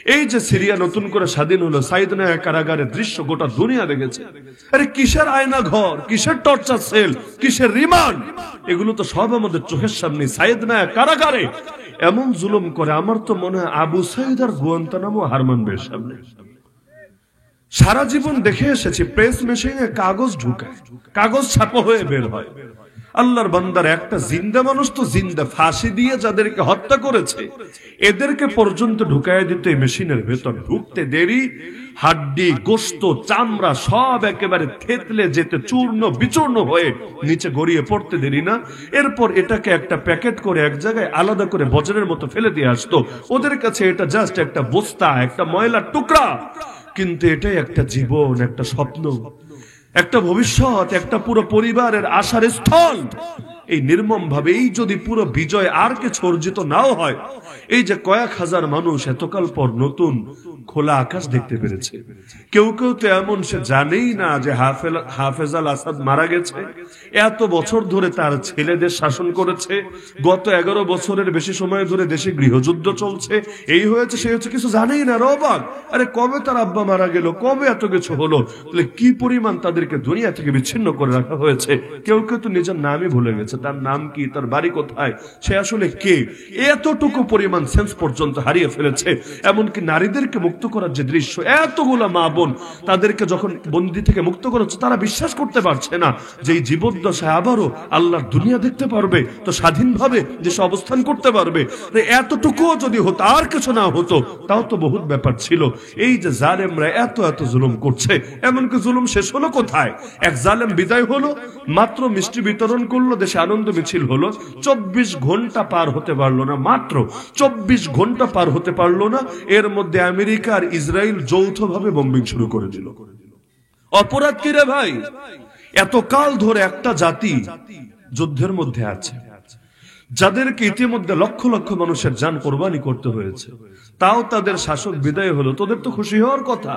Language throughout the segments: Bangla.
এই যে সিরিয়া নতুন করে স্বাধীন হলো, সাইয়েদনা কারাগারের দৃশ্য গোটা দুনিয়া দেখেছে। আরে কিসের আয়না ঘর, কিসের টর্চার সেল, কিসের রিমান্ড, এগুলো তো সব আমাদের চোখের সামনে। সাইয়েদনা কারাগারে এমন জুলুম করে, আমার তো মনে হয় আবু সাইদ আর গুয়ান্তানামো হার মানবে সামনে। সারা জীবন দেখে এসেছি প্রেস মেশিনে কাগজ ঢুকায়, কাগজ ছাপা হয়ে বের হয়। আল্লাহর বান্দার একটা জিন্দা মানুষ তো জিন্দা, ফাঁসি দিয়ে যাদেরকে হত্যা করেছে এদেরকে পর্যন্ত ঢুকায় দিতে মেশিনের ভেতর ঢুকতে দেরি, হাড্ডি গোশত চামড়া সব একেবারে থেতলে যেতে চূর্ণ বিচূর্ণ হয়ে নিচে গড়িয়ে পড়তে দেরি না। এরপর এটাকে একটা প্যাকেট করে এক জায়গায় আলাদা করে বজ্রের মতো ফেলে দিয়ে আসতো। ওদের কাছে এটা জাস্ট একটা বস্তা, একটা ময়লার টুকরা, কিন্তু এটাই একটা জীবন, একটা স্বপ্ন, একটা ভবিষ্যৎ, একটা পুরো পরিবারের আশার স্থল। এই নির্মম ভাবে এই যদি পুরো বিজয় আর কিছু অর্জিত নাও হয়, এই যে কয়েক হাজার মানুষ এতকাল পর নতুন খোলা আকাশ দেখতে পেরেছে। কেউ কেউ তো এমন সে জানেই না যে হাফেজ আল আসাদ মারা গেছে। এত বছর ধরে তার ছেলেদের শাসন করেছে, গত 11 বছরের বেশি সময় ধরে দেশে গৃহযুদ্ধ চলছে, এই হয়েছে সে হচ্ছে, কিছু জানেই না। রবাক, আরে কবে তার আব্বা মারা গেল, কবে এত কিছু হলো, তাহলে কি পরিমাণ তাদেরকে দুনিয়া থেকে বিচ্ছিন্ন করে রাখা হয়েছে। কেউ কেউ তো নিজের নামই ভুলে গেছে, তার নাম কি, তার বাড়ি কোথায়, সে আসলে কে, এতটুকু পরিমাণ সেন্স পর্যন্ত হারিয়ে ফেলেছে। এমনকি নারীদেরকে মুক্ত করার যে দৃশ্য, এতগুলা মা বোন তাদেরকে যখন বন্দি থেকে মুক্ত করেছে, তারা বিশ্বাস করতে পারছে না যে এই জীবদ্দশায় আবারও আল্লাহর দুনিয়া দেখতে পারবে, তো স্বাধীনভাবে দেশে অবস্থান করতে পারবে। এতটুকুও যদি হতো, আর কিছু না হতো, তাও তো বহুত ব্যাপার ছিল। এই যে জালেমরা এত এত জুলুম করছে, এমনকি জুলুম শেষ হলো কোথায়? এক জালেম বিদায় হলো, মাত্র মিষ্টি বিতরণ করলো, দেশে আনন্দ মিছিল হলো, 24 ঘন্টা পার হতে পারলো না, মাত্র 24 ঘন্টা পার হতে পারলো না, এর মধ্যে আমেরিকা আর ইসরায়েল যৌথভাবে বোম্বিং শুরু করে দিল। অপরাধ কি রে ভাই? এতকাল ধরে একটা জাতি যুদ্ধের মধ্যে আছে, যাদেরকে ইতিমধ্যে লক্ষ লক্ষ মানুষের জান কোরবানি করতে হয়েছে, তাও তাদের শাসক বিদায় হলো। তোদের তো খুশি হওয়ার কথা।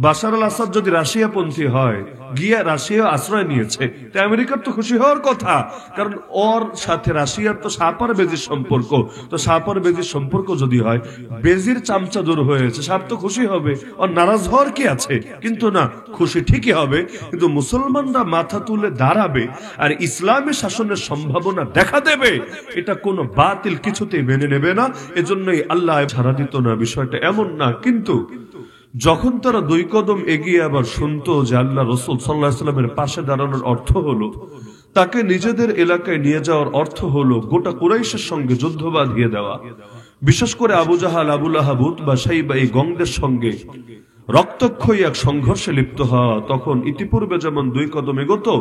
বাশার আল আসাদ যদি রাশিয়া পন্থী হয়, গিয়ে রাশিয়া আশ্রয় নিয়েছে, তো আমেরিকার তো খুশি হওয়ার কথা, কারণ ওর সাথে রাশিয়ার তো সাপার বেজির সম্পর্ক। তো সাপার বেজির সম্পর্ক যদি হয়, বেজির চামচা দূর হয়েছে, সাপ তো খুশি হবে, ওর নারাজ হওয়ার কি আছে? কিন্তু না, খুশি ঠিকই হবে, কিন্তু মুসলমানরা মাথা তুলে দাঁড়াবে আর ইসলামী শাসনের সম্ভাবনা দেখা দেবে, এটা কোনো বাতিল কিছুতেই মেনে নেবে না। এজন্যই আল্লাহ ছাড়া দিত না, বিষয়টা এমন না। কিন্তু যখন তারা 2 কদম এগিয়ে আবার শুনতো যে আল্লাহ রাসূল সাল্লাল্লাহু আলাইহি ওয়াসাল্লামের পাশে দাঁড়ানোর অর্থ হলো তাকে নিজেদের এলাকায় নিয়ে যাওয়ার অর্থ হলো গোটা কুরাইশের সঙ্গে যুদ্ধ বাঁধিয়ে দেওয়া, বিশেষ করে আবু জাহাল, আবু লাহাব, উতবা, শাইবা এই গংদের সঙ্গে রক্তক্ষয়ী এক সংঘর্ষে লিপ্ত হওয়া, তখন ইতিপূর্বে যেমন 2 কদম এগোতো,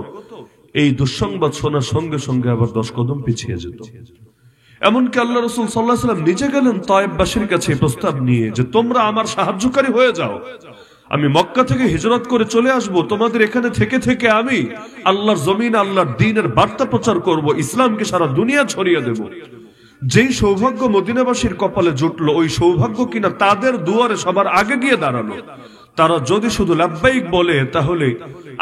এই দুঃসংবাদ শোনার সঙ্গে সঙ্গে আবার 10 কদম পিছিয়ে যেত। এমনকি আল্লাহ রাসূল সাল্লাল্লাহু আলাইহি ওয়াসাল্লাম নিজে গেলেন তায়েফবাসীর কাছে প্রস্তাব নিয়ে যে তোমরা আমার সাহায্যকারী হয়ে যাও, আমি মক্কা থেকে হিজরত করে চলে আসব, তোমাদের এখানে থেকে থেকে আমি আল্লাহর জমিন, আল্লাহর দ্বীনের বার্তা প্রচার করব, ইসলামকে সারা দুনিয়া ছড়িয়ে দেব। যেই সৌভাগ্য মদিনাবাসীর কপালে জুটলো, ওই সৌভাগ্য কিনা তাদের দুয়ারে সবার আগে গিয়ে দাঁড়ানো। তারা যদি শুধু লাব্বাইক বলে, তাহলে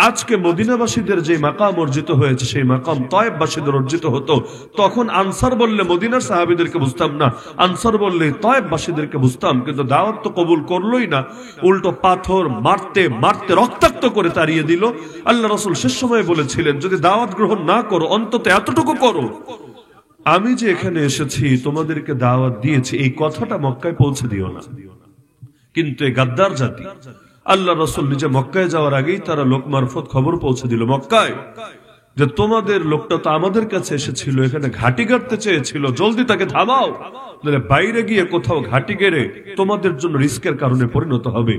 আজকে মদিনাবাসীদের যে মাকাম অর্জিত হয়েছে, সেই মাকাম তায়েফবাসীদের অর্জিত হতো। তখন আনসার বললে মদিনার সাহাবীদেরকে বুঝতাম না, আনসার বললে তায়েফবাসীদেরকে বুঝতাম। কিন্তু দাওয়াত তো কবুল করলোই না, উল্টো পাথর মারতে মারতে রক্তাক্ত করে তাড়িয়ে দিল। আল্লাহ রাসূল শেষ সময়ে বলেছিলেন, যদি দাওয়াত গ্রহণ না করো, অন্তত এতটুকু করো, আমি যে এখানে এসেছি তোমাদেরকে দাওয়াত দিয়েছি, এই কথাটা মক্কায় পৌঁছে দিও না। কিন্তু এই গাদ্দার জাতি, আল্লাহ রাসূল নিজে মক্কায় যাওয়ার আগেই তারা লোক মারফত খবর পৌঁছে দিল মক্কায় যে তোমাদের লোকটা তো আমাদের কাছে এসেছিল, এখানে ঘাঁটি গাড়তে চেয়েছিল, জলদি তাকে থামাও, নাহলে বাইরে গিয়ে কোথাও ঘাঁটি গেড়ে তোমাদের জন্য রিস্কের কারণে পরিণত হবে।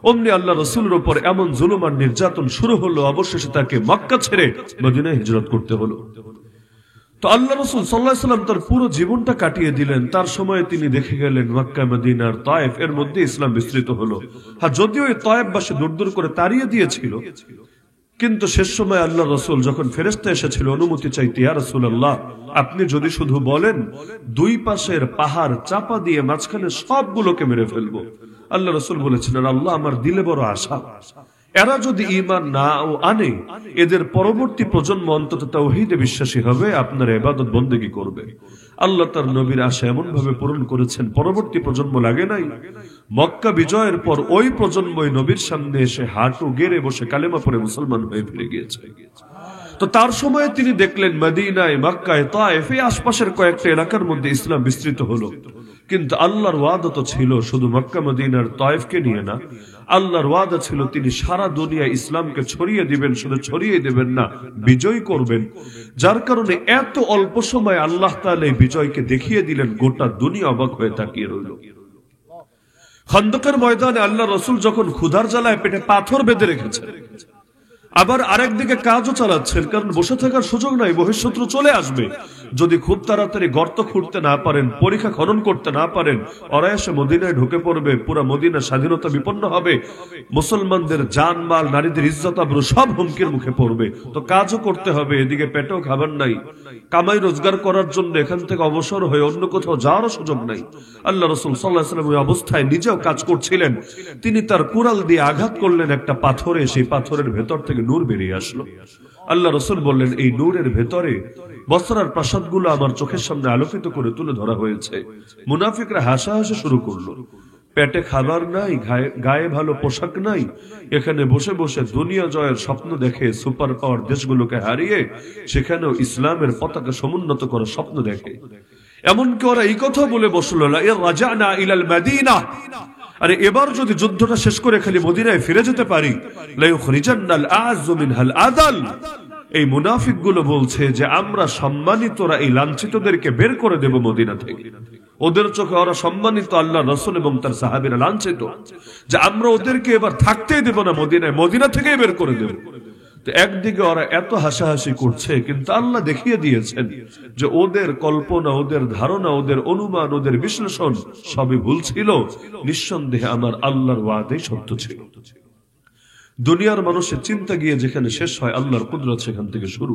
অমনি আল্লাহ রাসূলের উপর এমন জুলুম আর নির্যাতন শুরু হলো, অবশেষে তাকে মক্কা ছেড়ে মদিনায় হিজরত করতে হলো। তো আল্লাহ রাসূল সাল্লাল্লাহু আলাইহি ওয়াসাল্লাম তার পুরো জীবনটা কাটিয়ে দিলেন। তার সময়ে তিনি দেখে গেলেন মক্কা, মদিনা আর তায়েফ এর মধ্যে ইসলাম বিস্তৃত হলো। হ্যাঁ, যদিও এই তায়েফবাসী দূর দূর করে তাড়িয়ে দিয়েছিল, কিন্তু শেষ সময় আল্লাহ রাসূল যখন ফেরেশতা এসেছিল অনুমতি চাইতে, ইয়া রাসূলুল্লাহ, আপনি যদি শুধু বলেন 2 পাশের পাহাড় চাপা দিয়ে মাঝখানে সবগুলোকে মেরে ফেলবো। আল্লাহ রাসূল বলেছিলেন, আল্লাহ, আমার দিলে বড় আশা, এরা যদি ঈমান না আনে, এদের পরবর্তী প্রজন্ম অন্তত তাওহীদে বিশ্বাসী হবে, আপনার ইবাদত বন্দেগী করবে। আল্লাহ তার নবীর আশা এমন ভাবে পূরণ করেছেন, পরবর্তী প্রজন্ম লাগে নাই, মক্কা বিজয়ের পর ওই প্রজন্মই নবীর সামনে এসে হাঁটু গেড়ে বসে কালেমা পড়ে মুসলমান হয়ে ফিরে গিয়েছে। তো তার সময়ে তিনি দেখলেন মদিনায়, মক্কায়, তায়েফ এই আশপাশের কয়েকটা এলাকার মধ্যে ইসলাম বিস্তৃত হলো। কিন্তু আল্লাহর ওয়াদা তো ছিল শুধু মক্কা মদিনার তায়েফকে নিয়ে না, আল্লাহর ওয়াদা ছিল তিনি সারা দুনিয়ায় ইসলামকে ছড়িয়ে দিবেন, শুধু ছড়িয়ে দিবেন না, বিজয় করবেন। যার কারণে এত অল্প সময় আল্লাহ তাআলা এই বিজয়কে দেখিয়ে দিলেন, গোটা দুনিয়া অবাক হয়ে তাকিয়ে রইল। খন্দকের ময়দানে আল্লাহ রাসূল যখন ক্ষুধার জ্বালায় পেটে পাথর বেঁধে রেখেছেন, আবার আরেকদিকে কাজও চালাচ্ছেন, কারণ বসে থাকার সুযোগ নাই, বহিঃশত্রু চলে আসবে। যদি খুব তাড়াতাড়ি গর্ত খুঁড়তে না পারেন, পরীক্ষা খনন করতে না পারেন, অনায়াসে মদিনায় ঢুকে পড়বে, পুরা মদিনার স্বাধীনতা বিপন্ন হবে, মুসলমানদের জানমাল, নারীদের ইজ্জত আবরু সব হুমকির মুখে পড়বে। তো কাজও করতে হবে, এদিকে পেটেও খাবার নাই, কামাই রোজগার করার জন্য এখান থেকে অবসর হয়ে অন্য কোথাও যাওয়ারও সুযোগ নাই। আল্লাহ রাসূল সাল্লাল্লাহু আলাইহি ওয়াসাল্লাম ওই অবস্থায় নিজেও কাজ করছিলেন। তিনি তার কুড়াল দিয়ে আঘাত করলেন একটা পাথরে, সেই পাথরের ভেতর থেকে নূর বেরিয়ে আসলো। আল্লাহ রাসূল বললেন, এই নূরের ভেতরে বসরার প্রাসাদগুলো আমার চোখের সামনে আলোকিত করে তুলে ধরা হয়েছে। মুনাফিকরা হাসাহাসি শুরু করলো। পেটে খাবার নাই, গায়ে ভালো পোশাক নাই, এখানে বসে বসে দুনিয়া জয়ের স্বপ্ন দেখে, সুপার পাওয়ার দেশগুলোকে হারিয়ে সেখানেও ইসলামের পতাকা সমুন্নত করার স্বপ্ন দেখে। এমনকি ওরা এই কথা বলে বসলো, রাজানা ইলাল মাদিনা, আরে এবার যদি যুদ্ধটা শেষ করে খালি মদিনায় ফিরে যেতে পারি, লা ইউখরিজান্নাল আ'আজ্জু মিনহাল আযাল। এই মুনাফিকগুলো বলছে যে আমরা সম্মানিতরা এই লাঞ্ছিতদেরকে বের করে দেব মদিনা থেকে। ওদের চোখে ওরা সম্মানিত, আল্লাহ রাসূল এবং তার সাহাবীরা লাঞ্ছিত, যে আমরা ওদেরকে এবার থাকতেই দেব না মদিনায়, মদিনা থেকেই বের করে দেব। তো একদিকে ওরা এত হাসাহাসি করছে, কিন্তু আল্লাহ দেখিয়ে দিয়েছেন যে ওদের কল্পনা, ওদের ধারণা, ওদের অনুমান, ওদের বিশ্লেষণ সবই ভুল ছিল। নিঃসন্দেহে আমার আল্লাহর ওয়াদাই সত্য ছিল। দুনিয়ার মানুষের চিন্তা গিয়ে যেখানে শেষ হয়, আল্লাহর কুদরত সেখান থেকে শুরু।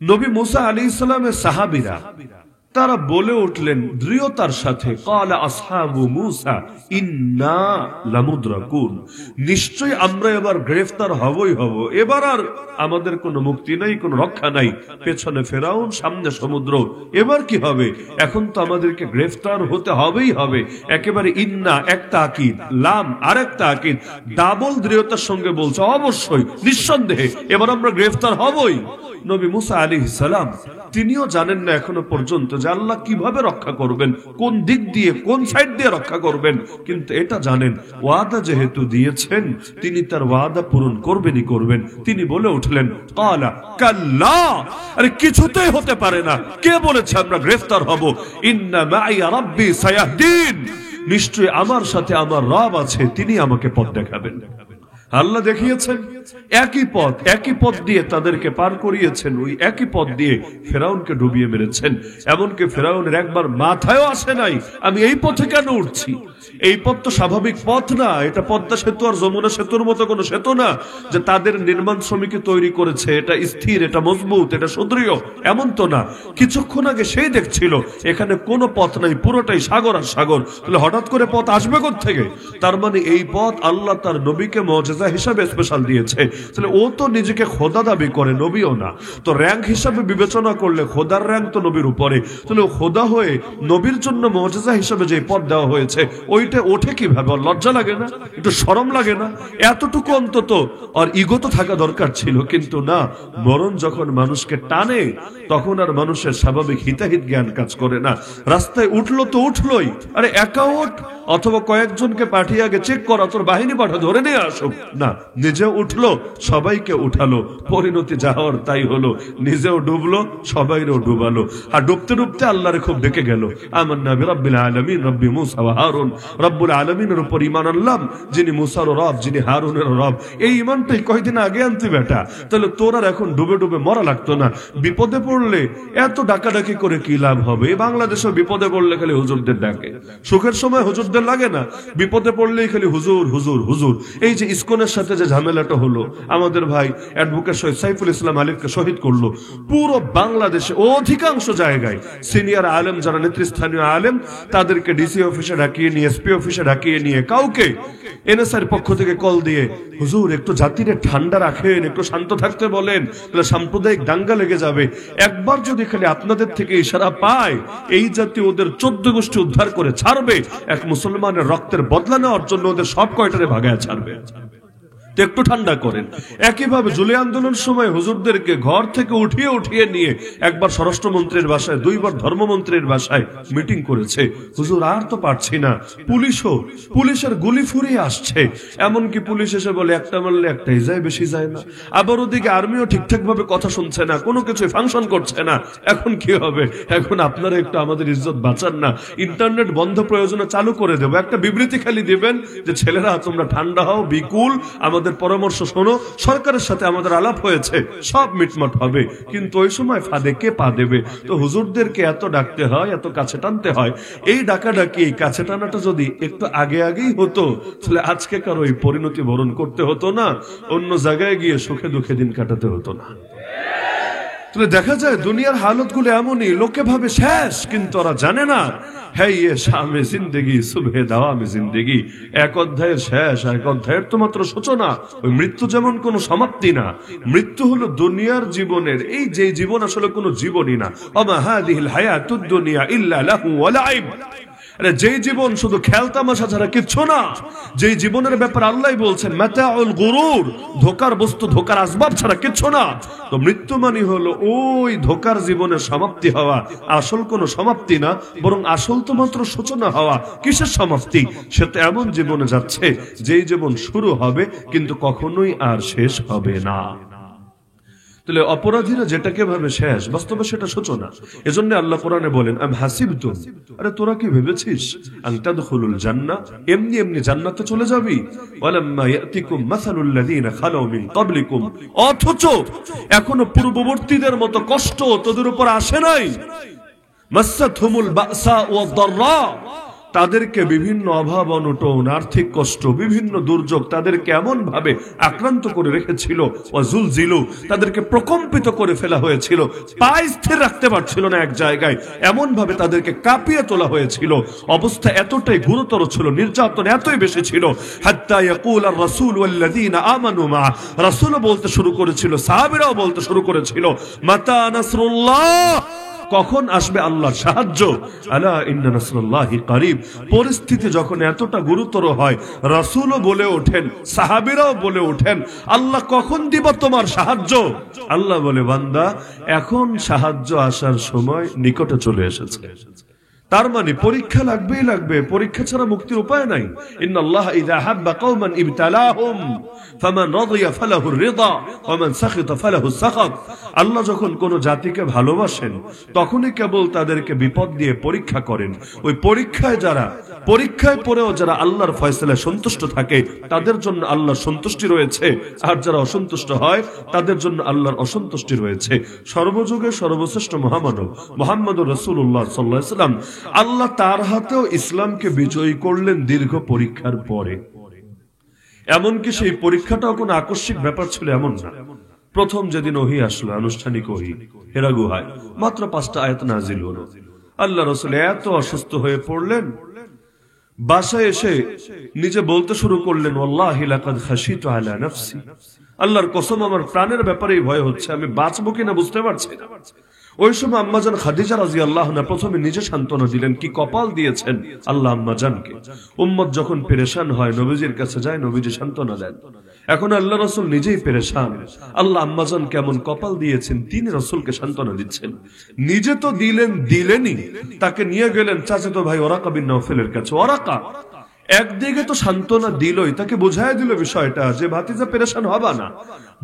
নবী মুসা আলাইহিস সালামের সাহাবীরা তারা বলে উঠলেন দৃঢ়তার সাথে, ক্বালা আসহাবু মূসা ইন্না লামুদরাকুন, নিশ্চয়ই আমরা এবার গ্রেফতার হবই হব, এবার আর আমাদের কোনো মুক্তি নাই, কোনো রক্ষা নাই। পেছনে ফেরাউন, সামনে সমুদ্র, এবার কি হবে? এখন তো আমাদেরকে গ্রেফতার হতে হবেই হবে। একেবারে ইন্না এক তাকিদ, লাম আরেক তাকিদ, ডাবল দৃঢ়তার সঙ্গে বলছে অবশ্যই, নিঃসন্দেহে এবার আমরা গ্রেফতার হবই। নবী মুসা আলাইহিস সালাম তিনিও জানেন না এখনো পর্যন্ত যে আল্লাহ কিভাবে রক্ষা করবেন, কোন দিক দিয়ে, কোন সাইড দিয়ে রক্ষা করবেন, কিন্তু এটা জানেন ওয়াদা যেহেতু দিয়েছেন তিনি তার ওয়াদা পূরণ করবেনই করবেন। তিনি বলে উঠলেন, ক্বালা কাল্লা, আরে কিছুতেই হতে পারে না, কে বলেছে আমরা গ্রেফতার হব? ইন্না মাইয়া রাব্বি সায়াহদিন, নিশ্চয়ই আমার সাথে আমার রব আছে, তিনি আমাকে পথ দেখাবেন। আল্লাহ দেখিয়েছেন একই পথ দিয়ে তাদেরকে পার করিয়েছেন, ওই একই পথ দিয়ে ফেরাউনকে ডুবিয়ে মেরেছেন। এমনকি ফেরাউনের একবার মাথায়ও আসে নাই আমি এই পথে কেন উঠছি। এই পথ তো স্বাভাবিক পথ না, এটা পদ্মা সেতু আর যমুনা সেতুর মতো কোনো সেতু না যে তাদের নির্মাণ শ্রমিকে তৈরি করেছে, এটা স্থির, এটা মজবুত, এটা সুদৃঢ়, এমন তো না। কিছুক্ষণ আগে সেই দেখছিল এখানে কোনো পথ নাই, পুরোটাই সাগর আর সাগর। তাহলে হঠাৎ করে পথ আসবে কোত্থেকে? তার মানে এই পথ আল্লাহ তার নবীকে মুজিজা হিসাবে স্পেশাল দিয়েছে। তাহলে ও তো নিজেকে খোদা দাবি করে, নবীও না। তো র্যাঙ্ক হিসাবে বিবেচনা করলে খোদার র্যাঙ্ক তো নবীর উপরে। তাহলে খোদা হয়ে নবীর জন্য মুজিজা হিসাবে যে পথ দেওয়া হয়েছে ওইটা ওঠে কিভাবে? লজ্জা লাগে না? একটু শরম লাগে না? এতটুকু অন্তত আর ইগো তো থাকা দরকার ছিল, কিন্তু না। মরণ যখন মানুষকে টানে তখন আর মানুষের স্বাভাবিক হিতাহিত জ্ঞান কাজ করে না। রাস্তায় উঠলো তো উঠলোই, আরে একা ওঠ, অথবা কয়েকজনকে পাঠিয়ে আগে চেক করা, তোর বাহিনী পাঠা ধরে নিয়ে আসুক না। নিজে উঠলো, সবাইকে উঠালো, পরিণতি যাওয়ার তাই হলো। নিজেও ডুবলো, সবাইরও ডুবালো। আর ডুবতে ডুবতে আল্লাহরে খুব ডেকে গেল, আমান্না বিরাব্বিল আলামিন রব্বি মুসা ওয়া হারুন, রব্বুল আলামিনের উপর ঈমান আনলাম যিনি মুসার রব, যিনি হারুনের রব। এই ঈমানটাই কয়দিন আগে আনতি বেটা, তাহলে তোর আর এখন ডুবে ডুবে মরা লাগতো না। বিপদে পড়লে এত ডাকাডাকি করে কি লাভ হবে? বাংলাদেশে বিপদে পড়লে খালি হুজুরদের ডাকে, সুখের সময় হুজুরদের লাগে না, বিপদে পড়লেই খালি হুজুর হুজুর হুজুর। এই যে ইসকনের সাথে যে ঝামেলাটা হলো, আমাদের ভাই অ্যাডভোকেট শহীদ সাইফুল ইসলাম আলিফকে শহীদ করলো, পুরো বাংলাদেশে অধিকাংশ জায়গায় সিনিয়র আলেম যারা নেতৃস্থানীয় আলেম তাদেরকে ডিসি অফিসে ডাকিয়ে নিয়ে, এসপি অফিসে ডাকিয়ে নিয়ে কাউকে এনএসআর পক্ষ থেকে কল দিয়ে, হুজুর একটু জাতিরে ঠান্ডা রাখেন, একটু শান্ত থাকতে বলেন, তাহলে সাম্প্রদায়িক দাঙ্গা লেগে যাবে। একবার যদি খালি আপনাদের থেকে ইশারা পায়, এই জাতি ওদের 14 গোষ্ঠী উদ্ধার করে ছাড়বে, এক মুসলমানের রক্তের বদলা নেওয়ার জন্য ওদের সব কয়টারে ভাগায় ছাড়বে। একটু ঠান্ডা করেন। একইভাবে জুলাই আন্দোলন সময় হুজুরদেরকে ঘর থেকে উঠিয়ে নিয়ে একবার স্বরাষ্ট্রমন্ত্রীর বাসায়, দুইবার ধর্মমন্ত্রীর বাসায় মিটিং করেছে। হুজুর আর তো পারছি না, পুলিশের গুলি ফুরিয়ে আসছে। এমনকি পুলিশ এসে বলে একটা মারলে একটাই যায়, বেশি যায় না। আবার ওদিকে আর্মিও ঠিকঠাক ভাবে কথা শুনছে না, কোনো কিছু ফাংশন করছে না। এখন কি হবে? এখন আপনারা একটু আমাদের ইজ্জত বাঁচান না, ইন্টারনেট বন্ধ, প্রয়োজনে চালু করে দেবো, একটা বিবৃতি খালি দিবেন যে ছেলেরা তোমরা ঠান্ডা হও, বিকুল, আমাদের পরামর্শ শোনো, সরকারের সাথে আমাদের আলাপ হয়েছে, সব মিটমাট হবে। কিন্তু ওই সময় ফাঁদে কে পা দেবে? তো হুজুরদেরকে এত ডাকতে হয়, এত কাছে টানতে হয়। এই ডাকাডাকি, এই কাছে টানাটা যদি একটু আগেই হতো, তাহলে আজকে কারো এই পরিণতি বরণ করতে হতো না, অন্য জায়গায় গিয়ে সুখে দুঃখে দিন কাটাতে হতো না। তাহলে দেখা যায় দুনিয়ার হালত গুলো এমনই, লোকে ভাবে শেষ, কিন্তু ওরা জানে না হ্যাঁ ইয়ে শামে জিন্দেগি সুবহে দাওয়ামে জিন্দেগি, এক অধ্যায়ের শেষ, এক অধ্যায়ের তো মাত্র সূচনা। ওই মৃত্যু যেমন কোনো সমাপ্তি না, মৃত্যু হলো দুনিয়ার জীবনের, এই যে জীবন আসলে কোনো জীবনই না। ওমা হাদিহিল হায়াতুদ দুনিয়া ইল্লা লাহু ওয়া লাইব, যে জীবন শুধু খেলতামাশা ছাড়া কিচ্ছু না, যে জীবনের ব্যাপারে আল্লাহ বলছেন মাতাউল গুরুর, ধোকার বস্তু, ধোকার আসবাব ছাড়া কিচ্ছু না। তো মৃত্যু মানে হলো ওই ধোকার জীবনের সমাপ্তি হওয়া, আসল কোনো সমাপ্তি না, বরং আসল তো মাত্র সূচনা হওয়া। কিসের সমাপ্তি? সে তো এমন জীবনে যাচ্ছে যেই জীবন শুরু হবে কিন্তু কখনোই আর শেষ হবে না। তাহলে অপরাধীরা যেটাকে ভাবে শেষ, বাস্তবে সেটা সূচনা। এজন্য আল্লাহ কোরআনে বলেন আম হাসিবতুম, আরে তোরা কি ভেবেছিস আন তাদখুলুল জান্নাহ, এমনি এমনি জান্নাতে চলে যাবি? ওয়ালাম্মা ইয়াতিকুম মাসালুল লাযিনা খালাউ মিন ক্বাবলিকুম, অথচ এখনো পূর্ববর্তীদের মতো কষ্ট তোদের উপর আসে নাই। মাসাতহুমুল বাসা ওয়াদ দাররা, তাদেরকে বিভিন্ন অভাব অনটন, আর্থিক কষ্ট, বিভিন্ন দুর্যোগ তাদেরকে এমন ভাবে আক্রান্ত করে রেখেছিল, ওয়াজুলজিলু, তাদেরকে প্রকম্পিত করে ফেলা হয়েছিল, পায়ে স্থির রাখতে পারছিল না এক জায়গায়, এমন ভাবে তাদেরকে কাঁপিয়ে তোলা হয়েছিল। অবস্থা এতটাই গুরুতর ছিল, নির্যাতন এতই বেশি ছিল, হাত্তা ইয়াকুল আর রাসূল ওয়াল্লাযীনা আমানু মা, রাসূল বলতে শুরু করেছিল, সাহাবীরাও বলতে শুরু করেছিল, মাতা নাসরুল্লাহ, কখন আসবে আল্লাহর সাহায্য? আলা ইন্না নাসরুল্লাহি কারীব। পরিস্থিতি যখন এতটা গুরুতর হয়, রাসূলও বলে ওঠেন, সাহাবীরাও বলে ওঠেন, আল্লাহ কখন দিব তোমার সাহায্য? আল্লাহ বলে, বান্দা এখন সাহায্য আসার সময় নিকটে চলে এসেছে। তার মানে পরীক্ষা লাগবেই লাগবে, পরীক্ষা ছাড়া মুক্তির উপায় নাই। ইন্নাল্লাহ ইযা হাব্বা কওমান ইবতালাহুম ফামান রাদিয়া ফালাহুর রিদা ওয়া মান সাখিতা ফালাহুস সাখাত। আল্লাহ যখন কোন জাতিকে ভালোবাসেন তখনই কেবল তাদেরকে বিপদ দিয়ে পরীক্ষা করেন। ওই পরীক্ষায় পড়েও যারা আল্লাহর ফয়সালায় সন্তুষ্ট থাকে তাদের জন্য আল্লাহর সন্তুষ্টি রয়েছে, আর যারা অসন্তুষ্ট হয় তাদের জন্য আল্লাহর অসন্তুষ্টি রয়েছে। সর্বযুগে সর্বশ্রেষ্ঠ মহামানব মুহাম্মদুর রাসূলুল্লাহ সাল্লাল্লাহু আলাইহি ওয়াসাল্লাম, আল্লাহ তার হাতেও ইসলামকে বিজয়ী করলেন দীর্ঘ পরীক্ষার পরে। এমনকি সেই পরীক্ষাটাও কোনো আকস্মিক ব্যাপার ছিল এমন না। প্রথম যেদিন ওহী আসলো, আনুষ্ঠানিক ওহী, হেরা গুহায় মাত্র 5টা আয়াত নাজিল হলো। আল্লাহ রাসূল এত অসুস্থ হয়ে পড়লেন, বাসায় এসে নিজে বলতে শুরু করলেন, ওয়াল্লাহি লাকাদ খাশিতু আলা নাফসি, আল্লাহর কসম আমার প্রাণের ব্যাপারেই ভয় হচ্ছে, আমি বাঁচবো কিনা বুঝতে পারছি না। ওই সময় আম্মাজান খাদিজা রাদিয়াল্লাহু আনহা প্রথমে নিজে সান্ত্বনা দিলেন, কি কপাল দিয়েছেন আল্লাহ আম্মাজানকে। উম্মত যখন পেরেশান হয় নবীজির কাছে যায়, নবীজি সান্ত্বনা দেন। এখন আল্লাহ রাসূল নিজেই পেরেশান, আল্লাহ আম্মাজান কেমন কপাল দিয়েছেন, তিনি রাসূলকে সান্ত্বনা দিচ্ছেন। নিজে তো দিলেনই, তাকে নিয়ে গেলেন চাচাতো ভাই ওরাকা বিন নওফেলের কাছে। ওরাকা একদিকে তো সান্ত্বনা দিলই, তাকে বুঝাই দিল বিষয়টা যে ভাতিজা পেরেশান হবা না।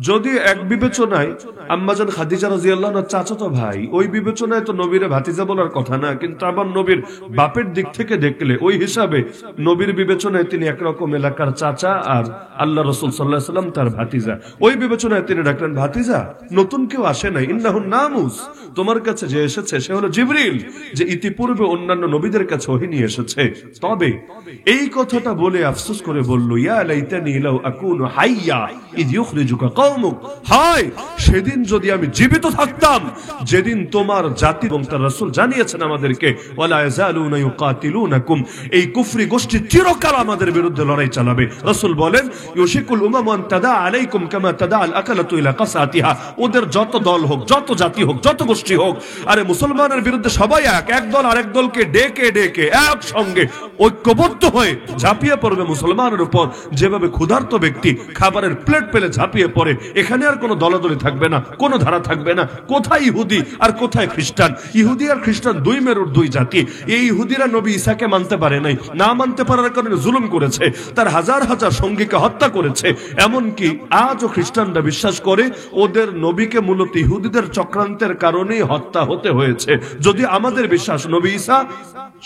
যদি এক বিবেচনায় আম্মাজান খাদিজা রাদিয়াল্লাহু আনহা চাচাতো ভাই, ওই বিবেচনায় তো নবীরে ভাতিজা বলার কথা না, কিন্তু আবার নবীর বাপের দিক থেকে দেখলে ওই হিসাবে নবীর বিবেচনায় তিনি একরকম এলাকার চাচা, আর আল্লাহ রাসূল সাল্লাল্লাহু আলাইহি ওয়াসাল্লাম তার ভাতিজা। ওই বিবেচনায় তিনি ডাকলেন, ভাতিজা নতুন কেউ আসে নাই, ইন্নাহুন নামুস, তোমার কাছে যে এসেছে সে হলো জিবরিল, যে ইতিপূর্বে অন্যান্য নবীদের কাছে ওহী নিয়ে এসেছে। তবে এই কথাটা বলে আফসোস করে বলল, ইয়া লাইতানি লাউ আকুনু হাইয়া ইয ইখরিজুকা কওমুক, হায় সেদিন যদি আমি জীবিত থাকতাম যেদিন তোমার জাতি এবং তার রাসূল জানিয়েছেন আমাদেরকে, ওয়ালা ইয়াজালুনা ইউকাতিলুনাকুম, এই কুফরি গোষ্ঠী চিরকাল আমাদের বিরুদ্ধে লড়াই চালাবে। রাসূল বলেন, ইউশিকুল উমামু আন তাদা আলাইকুম কামা তাদা আল আকালাতু ইলা কাসাতিহা, ওদের যত দল হোক, যত জাতি হোক, যত গোষ্ঠী হোক, আরে মুসলমানের বিরুদ্ধে সবাই এক দল আরেক দলকে ডেকে ডেকে একসঙ্গে ঐক্যবদ্ধ হয়ে ঝাঁপিয়ে পড়বে মুসলমানের উপর, যেভাবে ক্ষুধার্ত ব্যক্তি খাবারের প্লেট পেলে ঝাঁপিয়ে পড়ে। এখানে আর কোনো দলাদলি থাকবে না, কোনো ধারা থাকবে না। কোথায় ইহুদি আর কোথায় খ্রিস্টান? ইহুদি আর খ্রিস্টান দুই মেরুর দুই জাতি। এই ইহুদিরা নবী ঈসাকে মানতে পারে নাই, না মানতে পারার কারণে জুলুম করেছে, তার হাজার হাজার সঙ্গীকে হত্যা করেছে। এমনকি আজও খ্রিস্টানরা বিশ্বাস করে ওদের নবীকে মূলত ইহুদিদের চক্রান্তের কারণেই হত্যা হতে হয়েছে। যদি আমাদের বিশ্বাস নবী ঈসা